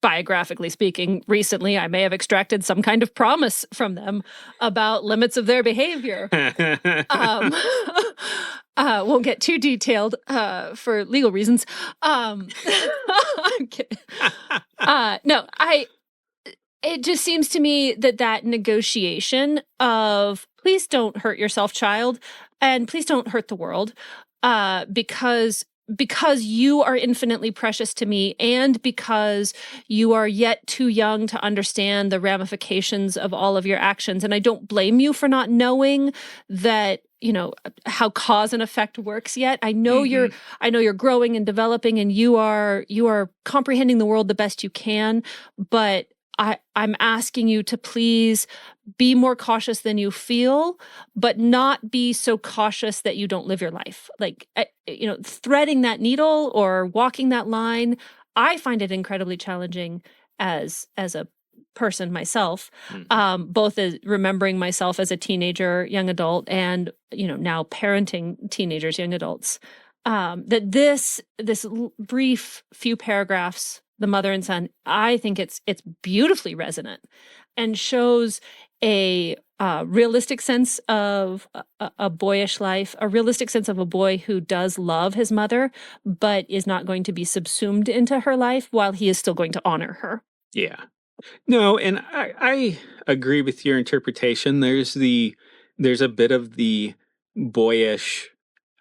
biographically speaking, recently I may have extracted some kind of promise from them about limits of their behavior. Um, won't get too detailed for legal reasons. I'm kidding. No, it just seems to me that negotiation of please don't hurt yourself, child, and please don't hurt the world, because you are infinitely precious to me, and because you are yet too young to understand the ramifications of all of your actions. And I don't blame you for not knowing that, how cause and effect works yet. I know you're growing and developing, and you are comprehending the world the best you can, but I'm asking you to please be more cautious than you feel, but not be so cautious that you don't live your life. Like, threading that needle or walking that line, I find it incredibly challenging as a person myself, both as remembering myself as a teenager, young adult, and now parenting teenagers, young adults. That this brief few paragraphs, the mother and son, I think it's beautifully resonant and shows a realistic sense of a boyish life, a realistic sense of a boy who does love his mother, but is not going to be subsumed into her life while he is still going to honor her. Yeah. No, and I agree with your interpretation. There's a bit of the boyish,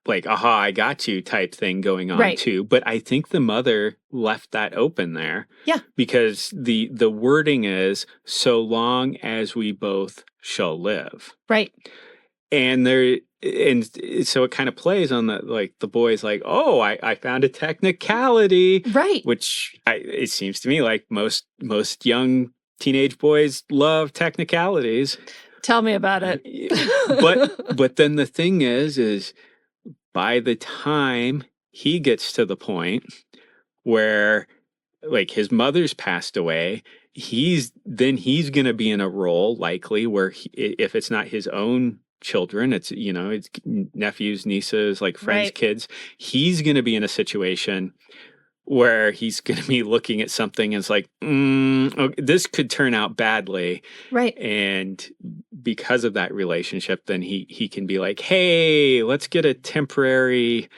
like, aha, I got you type thing going on Right. too. But I think the mother left that open there. Yeah. Because the wording is so long as we both shall live. Right. And so it kind of plays on that, like the boy's like, oh, I found a technicality. Right. Which it seems to me like most young teenage boys love technicalities. Tell me about it. But then the thing is by the time he gets to the point where like his mother's passed away, he's going to be in a role likely where if it's not his own children, it's it's nephews, nieces, like friends, Right. kids, he's going to be in a situation where he's going to be looking at something and it's like, this could turn out badly. Right. And because of that relationship, then he can be like, hey, let's get a temporary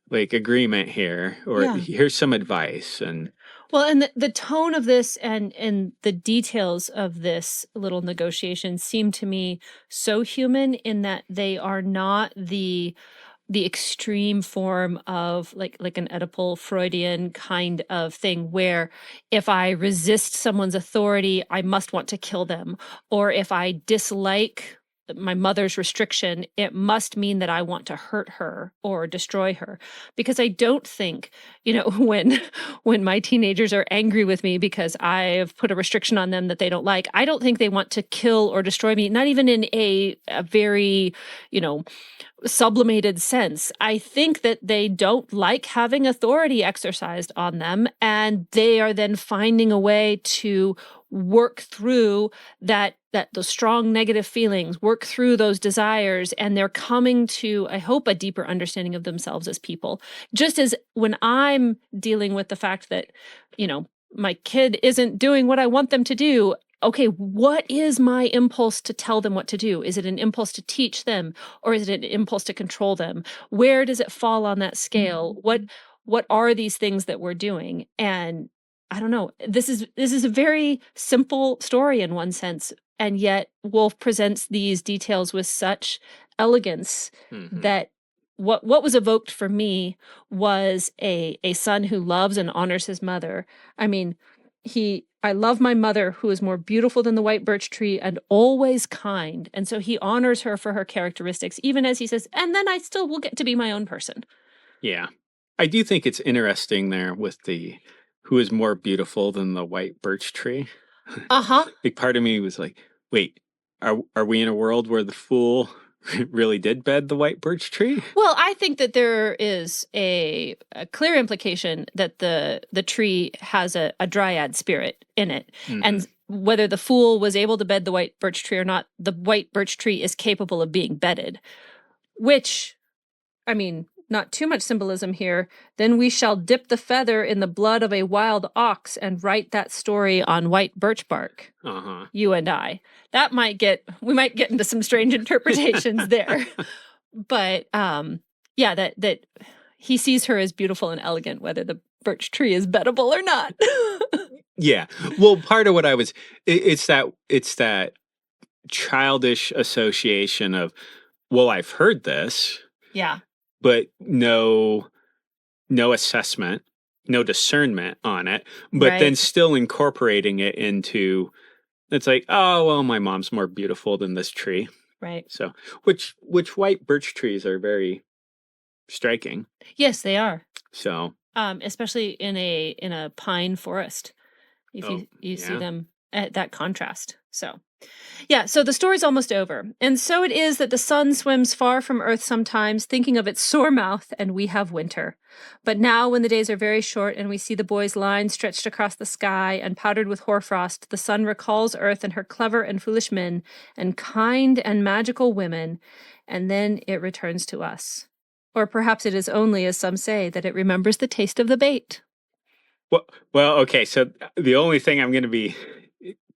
like agreement here, or here's some advice. And well, and the tone of this and the details of this little negotiation seem to me so human in that they are not the extreme form of like an Oedipal Freudian kind of thing where if I resist someone's authority, I must want to kill them. Or if I dislike my mother's restriction, it must mean that I want to hurt her or destroy her. Because I don't think, when my teenagers are angry with me because I've put a restriction on them that they don't like, I don't think they want to kill or destroy me, not even in a very, sublimated sense. I think that they don't like having authority exercised on them, and they are then finding a way to work through those strong negative feelings, work through those desires, and they're coming to, I hope, a deeper understanding of themselves as people. Just as when I'm dealing with the fact that, my kid isn't doing what I want them to do, okay, what is my impulse to tell them what to do? Is it an impulse to teach them, or is it an impulse to control them? Where does it fall on that scale? What are these things that we're doing? And I don't know. This is a very simple story in one sense, and yet Wolfe presents these details with such elegance that what was evoked for me was a son who loves and honors his mother. I mean, I love my mother, who is more beautiful than the white birch tree and always kind. And so he honors her for her characteristics, even as he says, and then I still will get to be my own person. Yeah. I do think it's interesting there with the who is more beautiful than the white birch tree. Uh-huh. Big part of me was like, wait, are we in a world where the fool really did bed the white birch tree? Well, I think that there is a clear implication that the tree has a dryad spirit in it. Mm-hmm. And whether the fool was able to bed the white birch tree or not, the white birch tree is capable of being bedded. Which, I mean, not too much symbolism here. Then we shall dip the feather in the blood of a wild ox and write that story on white birch bark. Uh-huh. You and I. We might get into some strange interpretations there. But yeah, that he sees her as beautiful and elegant, whether the birch tree is bettable or not. Yeah. Well, part of what it's that childish association of, well, I've heard this. Yeah. But no assessment, no discernment on it, but then still incorporating it into, it's like, oh, well, my mom's more beautiful than this tree. Right. So, which white birch trees are very striking. Yes, they are. So, especially in a pine forest, if you see them at that contrast. So, yeah, so the story's almost over. And so it is that the sun swims far from Earth sometimes, thinking of its sore mouth, and we have winter. But now, when the days are very short and we see the boy's line stretched across the sky and powdered with hoarfrost, the sun recalls Earth and her clever and foolish men and kind and magical women, and then it returns to us. Or perhaps it is only, as some say, that it remembers the taste of the bait. Well, okay, so the only thing I'm going to be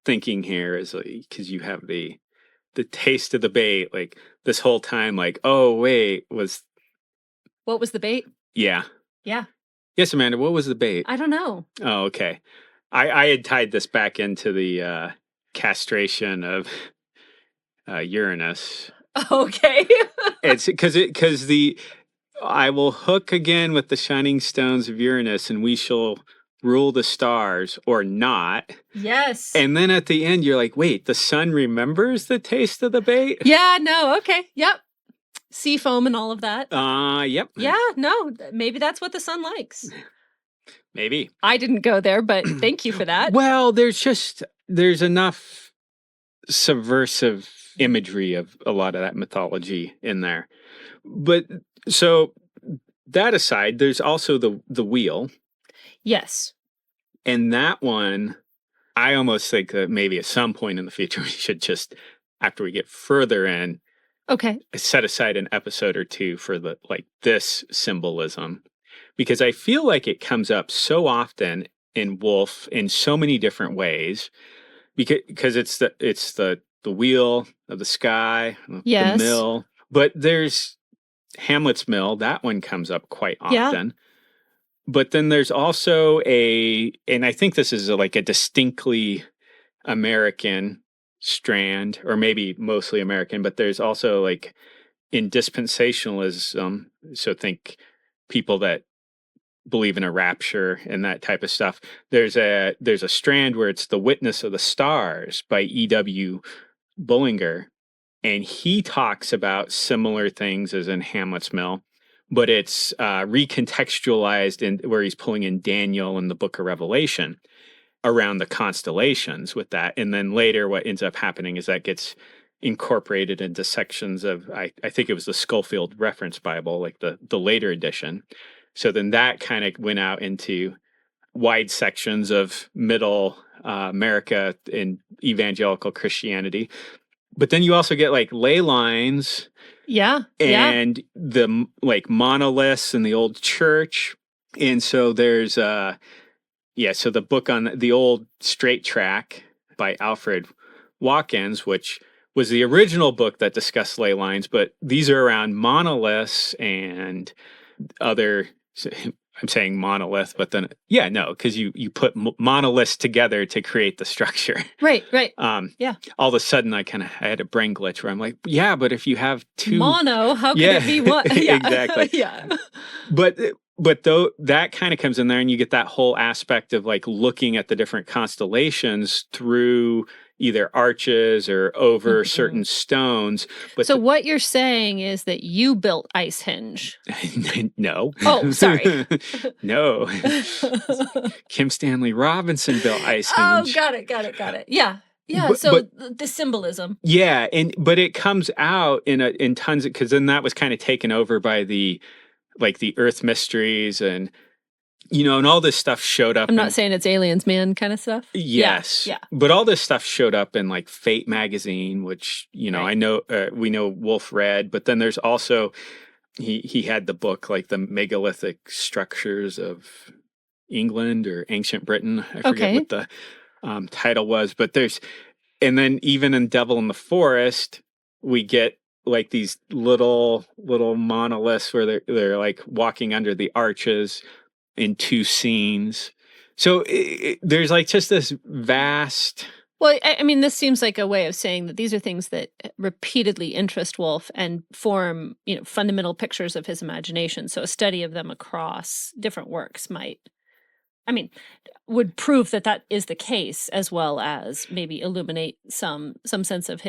thinking here is, because you have the taste of the bait, like this whole time, like, oh wait, what was the bait? Yeah. Yes, Amanda, what was the bait? I don't know. Oh, okay. I had tied this back into the castration of Uranus. Okay. It's because I will hook again with the shining stones of Uranus, and we shall rule the stars or not. Yes. And then at the end, you're like, wait, the sun remembers the taste of the bait? Yeah, no, okay. Yep. Sea foam and all of that. Yep. Yeah, no, maybe that's what the sun likes. Maybe. I didn't go there, but thank you for that. Well, there's enough subversive imagery of a lot of that mythology in there. But so that aside, there's also the wheel. Yes. And that one, I almost think that maybe at some point in the future, we should just, after we get further in, set aside an episode or two for this symbolism, because I feel like it comes up so often in Wolfe in so many different ways, because it's the wheel of the sky, the mill, but there's Hamlet's mill. That one comes up quite often. Yeah. But then there's also and I think this is a distinctly American strand, or maybe mostly American, but there's also in dispensationalism, so think people that believe in a rapture and that type of stuff. There's a strand where it's The Witness of the Stars by E.W. Bullinger, and he talks about similar things as in Hamlet's Mill, but it's recontextualized where he's pulling in Daniel and the Book of Revelation around the constellations with that. And then later what ends up happening is that gets incorporated into sections of, I think it was the Schofield Reference Bible, the later edition. So then that kind of went out into wide sections of middle America in evangelical Christianity. But then you also get ley lines. Yeah. And the monoliths in the old church. And so there's so the book on the old Straight Track by Alfred Watkins, which was the original book that discussed ley lines, but these are around monoliths and other, I'm saying monolith, but then, because you put monoliths together to create the structure. Right. Yeah. All of a sudden, I had a brain glitch where I'm like, yeah, but if you have two... Mono, how could it be one? Yeah. Exactly. Yeah. But though that kind of comes in there, and you get that whole aspect of looking at the different constellations through either arches or over certain stones. But so what you're saying is that you built Icehenge. No. Oh, sorry. No. Kim Stanley Robinson built Icehenge. Oh, got it. Yeah. Yeah, so the symbolism. Yeah, but it comes out in tons of, because then that was kind of taken over by the Earth mysteries, and and all this stuff showed up. I'm not saying it's aliens, man, kind of stuff. Yes, yeah. But all this stuff showed up in like Fate magazine, which Right. I know we know Wolfe read, but then there's also he had the book like the megalithic structures of England or ancient Britain. I forget what the title was, but and then even in Devil in the Forest, we get like these little monoliths where they're like walking under the arches in two scenes. So there's like just this vast. Well, I mean, this seems like a way of saying that these are things that repeatedly interest Wolfe and form, fundamental pictures of his imagination. So a study of them across different works would prove that is the case, as well as maybe illuminate some sense of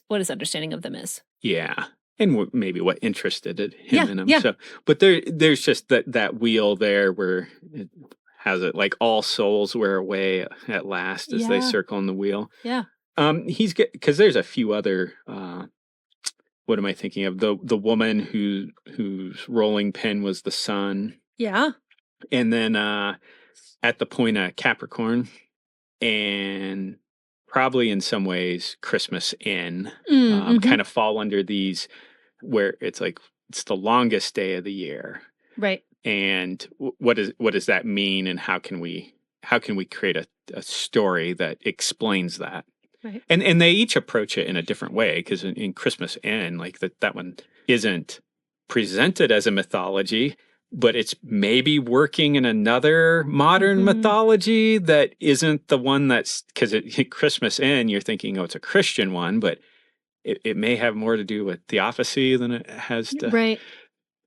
what his understanding of them is. Yeah. And maybe what interested him in them. Yeah. So, but there's just that wheel there where it has it like all souls wear away at last as they circle in the wheel. Yeah. Because there's a few other. What am I thinking of? The woman whose rolling pin was the sun. Yeah. And then at the point of Capricorn, and probably in some ways Christmas Inn kind of fall under these, where it's like it's the longest day of the year, right? And what does that mean, and how can we create a story that explains that? Right. And they each approach it in a different way, because in Christmas Inn, like that one isn't presented as a mythology, but it's maybe working in another modern mythology that isn't the one that's, because at Christmas Inn, you're thinking, oh, it's a Christian one, but it may have more to do with theosophy than it has to. Right.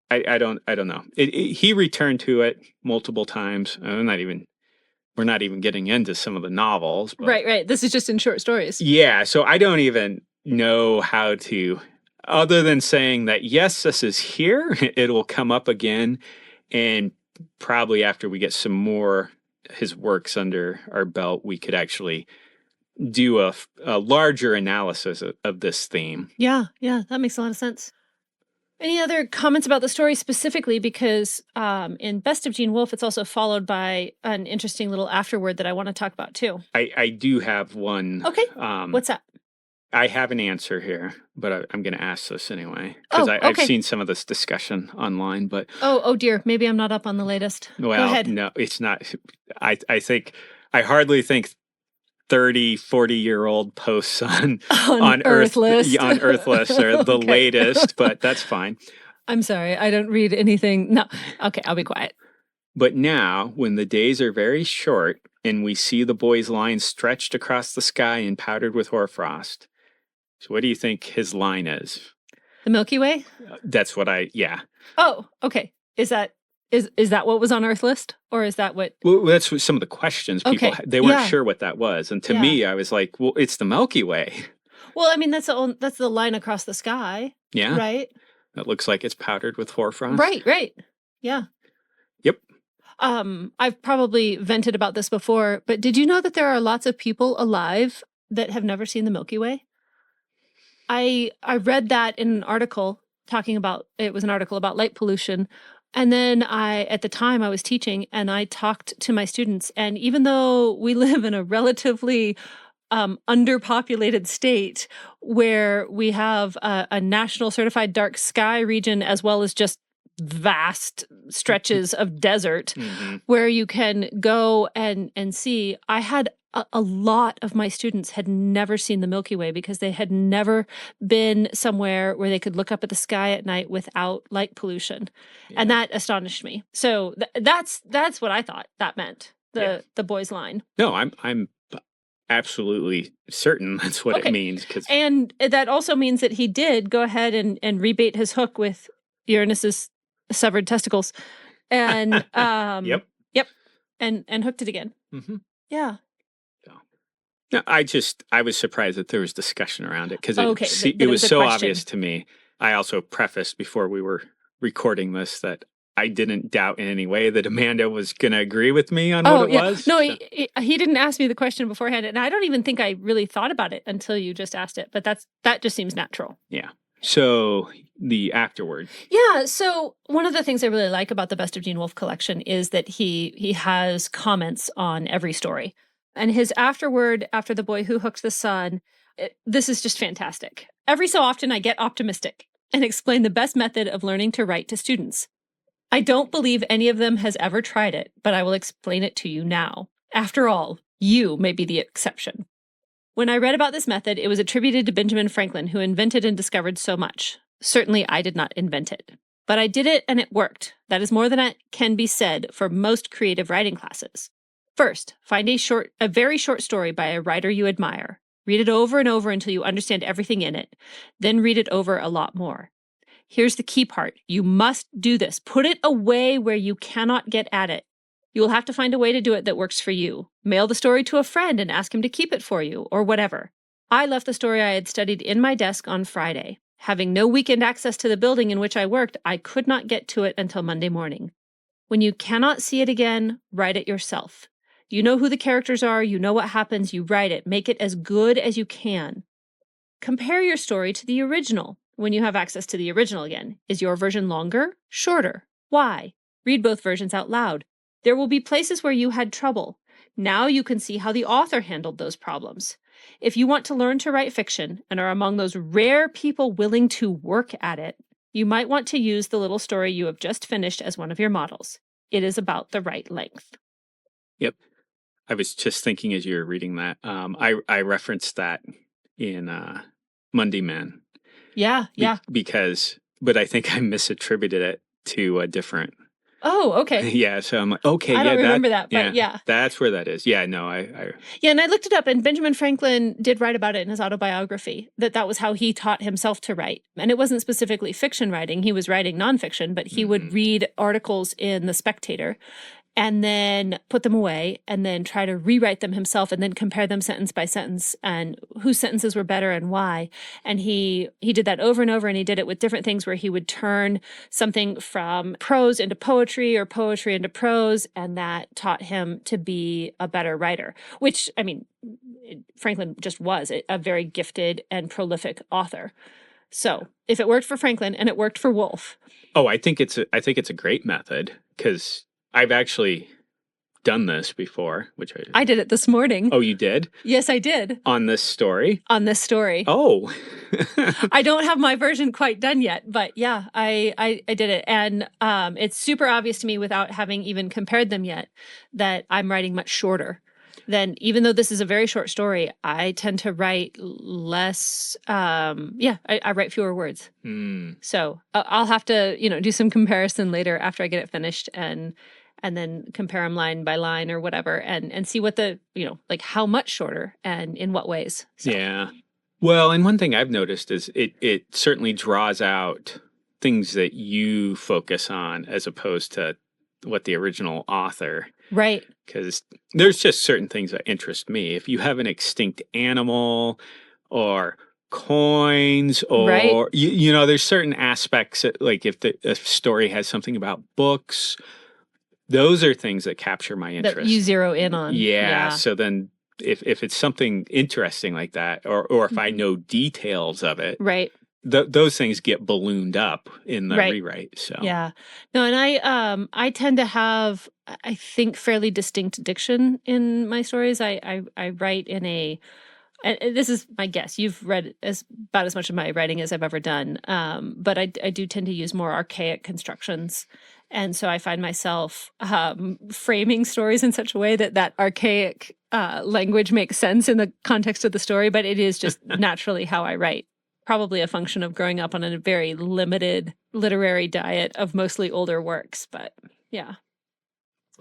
I don't know. He returned to it multiple times. We're not even getting into some of the novels. But, right. This is just in short stories. Yeah. So I don't even know how to, other than saying that, yes, this is here. It will come up again. And probably after we get some more his works under our belt, we could actually do a larger analysis of this theme. Yeah. That makes a lot of sense. Any other comments about the story specifically? Because in Best of Gene Wolfe, it's also followed by an interesting little afterword that I want to talk about too. I do have one. Okay. What's that? I have an answer here, but I'm going to ask this anyway, because I've seen some of this discussion online. But oh dear, maybe I'm not up on the latest. Well, go ahead. No, it's not. I hardly think 30, 40-year-old posts on Earthlist on Earthlist are the latest, but that's fine. I'm sorry, I don't read anything. No, okay, I'll be quiet. But now, when the days are very short and we see the boy's line stretched across the sky and powdered with hoarfrost, so what do you think his line is? The Milky Way? That's what yeah. Oh, okay. Is that what was on Earthlist? Or is that what? Well, that's what some of the questions people had. They weren't sure what that was. And to me, I was like, well, it's the Milky Way. Well, I mean, that's the line across the sky. Yeah. Right? It looks like it's powdered with hoarfrost. Right. Yeah. Yep. I've probably vented about this before, but did you know that there are lots of people alive that have never seen the Milky Way? I read that in an article it was an article about light pollution. And then at the time I was teaching, and I talked to my students, and even though we live in a relatively underpopulated state where we have a national certified dark sky region, as well as just vast stretches of desert where you can go and see, I had a lot of my students had never seen the Milky Way because they had never been somewhere where they could look up at the sky at night without light pollution. Yeah. And that astonished me. So that's what I thought that meant, the boy's line. No, I'm absolutely certain that's what it means. And that also means that he did go ahead and rebait his hook with Uranus's severed testicles and yep, and hooked it again. Yeah. No, I was surprised that there was discussion around it, because it was so obvious to me. I also prefaced before we were recording this that I didn't doubt in any way that Amanda was going to agree with me on what Oh, it yeah. was. No, So, he didn't ask me the question beforehand, and I don't even think I really thought about it until you just asked it. But that just seems natural. yeah. So the afterword. Yeah. So one of the things I really like about the Best of Gene Wolfe collection is that he has comments on every story, and his afterword after The Boy Who Hooked the Sun. This is just fantastic. Every so often, I get optimistic and explain the best method of learning to write to students. I don't believe any of them has ever tried it, but I will explain it to you now. After all, you may be the exception. When I read about this method, it was attributed to Benjamin Franklin, who invented and discovered so much. Certainly, I did not invent it. But I did it and it worked. That is more than can be said for most creative writing classes. First, find a very short story by a writer you admire. Read it over and over until you understand everything in it. Then read it over a lot more. Here's the key part. You must do this. Put it away where you cannot get at it. You will have to find a way to do it that works for you. Mail the story to a friend and ask him to keep it for you, or whatever. I left the story I had studied in my desk on Friday. Having no weekend access to the building in which I worked, I could not get to it until Monday morning. When you cannot see it again, write it yourself. You know who the characters are, you know what happens, you write it. Make it as good as you can. Compare your story to the original when you have access to the original again. Is your version longer? Shorter? Why? Read both versions out loud. There will be places where you had trouble. Now you can see how the author handled those problems. If you want to learn to write fiction and are among those rare people willing to work at it, you might want to use the little story you have just finished as one of your models. It is about the right length. Yep. I was just thinking as you were reading that. I referenced that in Monday Man. Yeah. But I think I misattributed it to a different. Oh, okay. Yeah, so I'm like, okay, I yeah, don't remember that, but yeah. That's where that is. Yeah, no, Yeah, and I looked it up, and Benjamin Franklin did write about it in his autobiography, that was how he taught himself to write. And it wasn't specifically fiction writing. He was writing nonfiction, but he would read articles in The Spectator and then put them away and then try to rewrite them himself and then compare them sentence by sentence and whose sentences were better and why. And he did that over and over, and he did it with different things where he would turn something from prose into poetry or poetry into prose, and that taught him to be a better writer, which, I mean, Franklin just was a very gifted and prolific author. So if it worked for Franklin and it worked for Wolfe. Oh, I think it's a great method because I've actually done this before, which I did it this morning. Oh, you did? Yes, I did. On this story? On this story. Oh. I don't have my version quite done yet, but yeah, I did it. And it's super obvious to me without having even compared them yet that I'm writing much shorter. Then, even though this is a very short story, I tend to write less. I write fewer words. So I'll have to, do some comparison later after I get it finished and then compare them line by line or whatever and see what the, like how much shorter and in what ways. So. Yeah. Well, and one thing I've noticed is it certainly draws out things that you focus on as opposed to what the original author. Right. Because there's just certain things that interest me. If you have an extinct animal or coins or, right. There's certain aspects that, like if a story has something about books, those are things that capture my interest. That you zero in on. Yeah. So then if it's something interesting like that, or if I know details of it. Right. Those things get ballooned up in the rewrite. So yeah, no, and I tend to have, I think, fairly distinct diction in my stories. I write in a, and this is my guess. You've read about as much of my writing as I've ever done, but I do tend to use more archaic constructions, and so I find myself framing stories in such a way that archaic language makes sense in the context of the story. But it is just naturally how I write. Probably a function of growing up on a very limited literary diet of mostly older works, but yeah.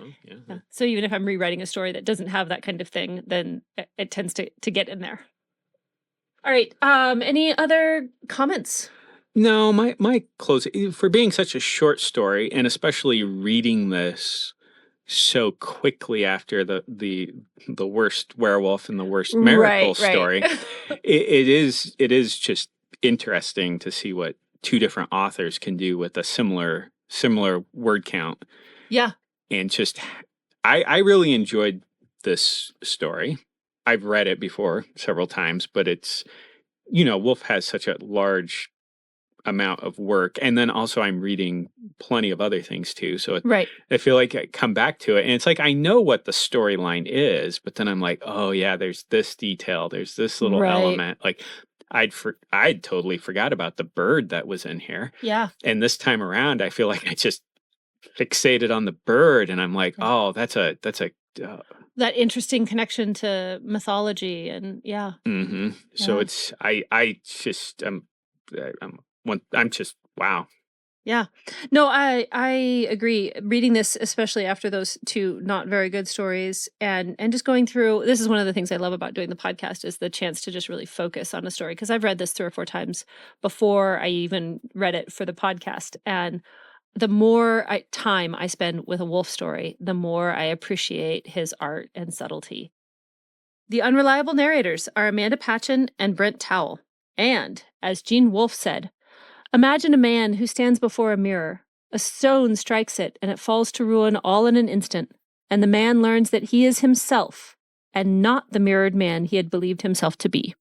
Oh, yeah. So even if I'm rewriting a story that doesn't have that kind of thing, then it tends to get in there. All right. Any other comments? No, my closing, for being such a short story, and especially reading this so quickly after the worst werewolf and the worst miracle story, it is just interesting to see what two different authors can do with a similar similar word count. Yeah. And just, I really enjoyed this story. I've read it before several times, but it's, Wolfe has such a large amount of work. And then also I'm reading plenty of other things too. So Right. I feel like I come back to it and it's like, I know what the storyline is, but then I'm like, oh yeah, there's this detail. There's this little Right. element. Like I'd totally forgot about the bird that was in here. Yeah. And this time around, I feel like I just fixated on the bird and I'm like, Yeah. oh, that's a That interesting connection to mythology and yeah. So Yeah. it's I just I'm just wow. Yeah. No, I agree. Reading this, especially after those two not very good stories, and just going through, this is one of the things I love about doing the podcast is the chance to just really focus on a story, because I've read this 3 or 4 times before I even read it for the podcast, and the more time I spend with a Wolfe story, the more I appreciate his art and subtlety. The Unreliable Narrators are Amanda Patchen and Brent Towle. And, as Gene Wolfe said, imagine a man who stands before a mirror. A stone strikes it, and it falls to ruin all in an instant. And the man learns that he is himself, and not the mirrored man he had believed himself to be.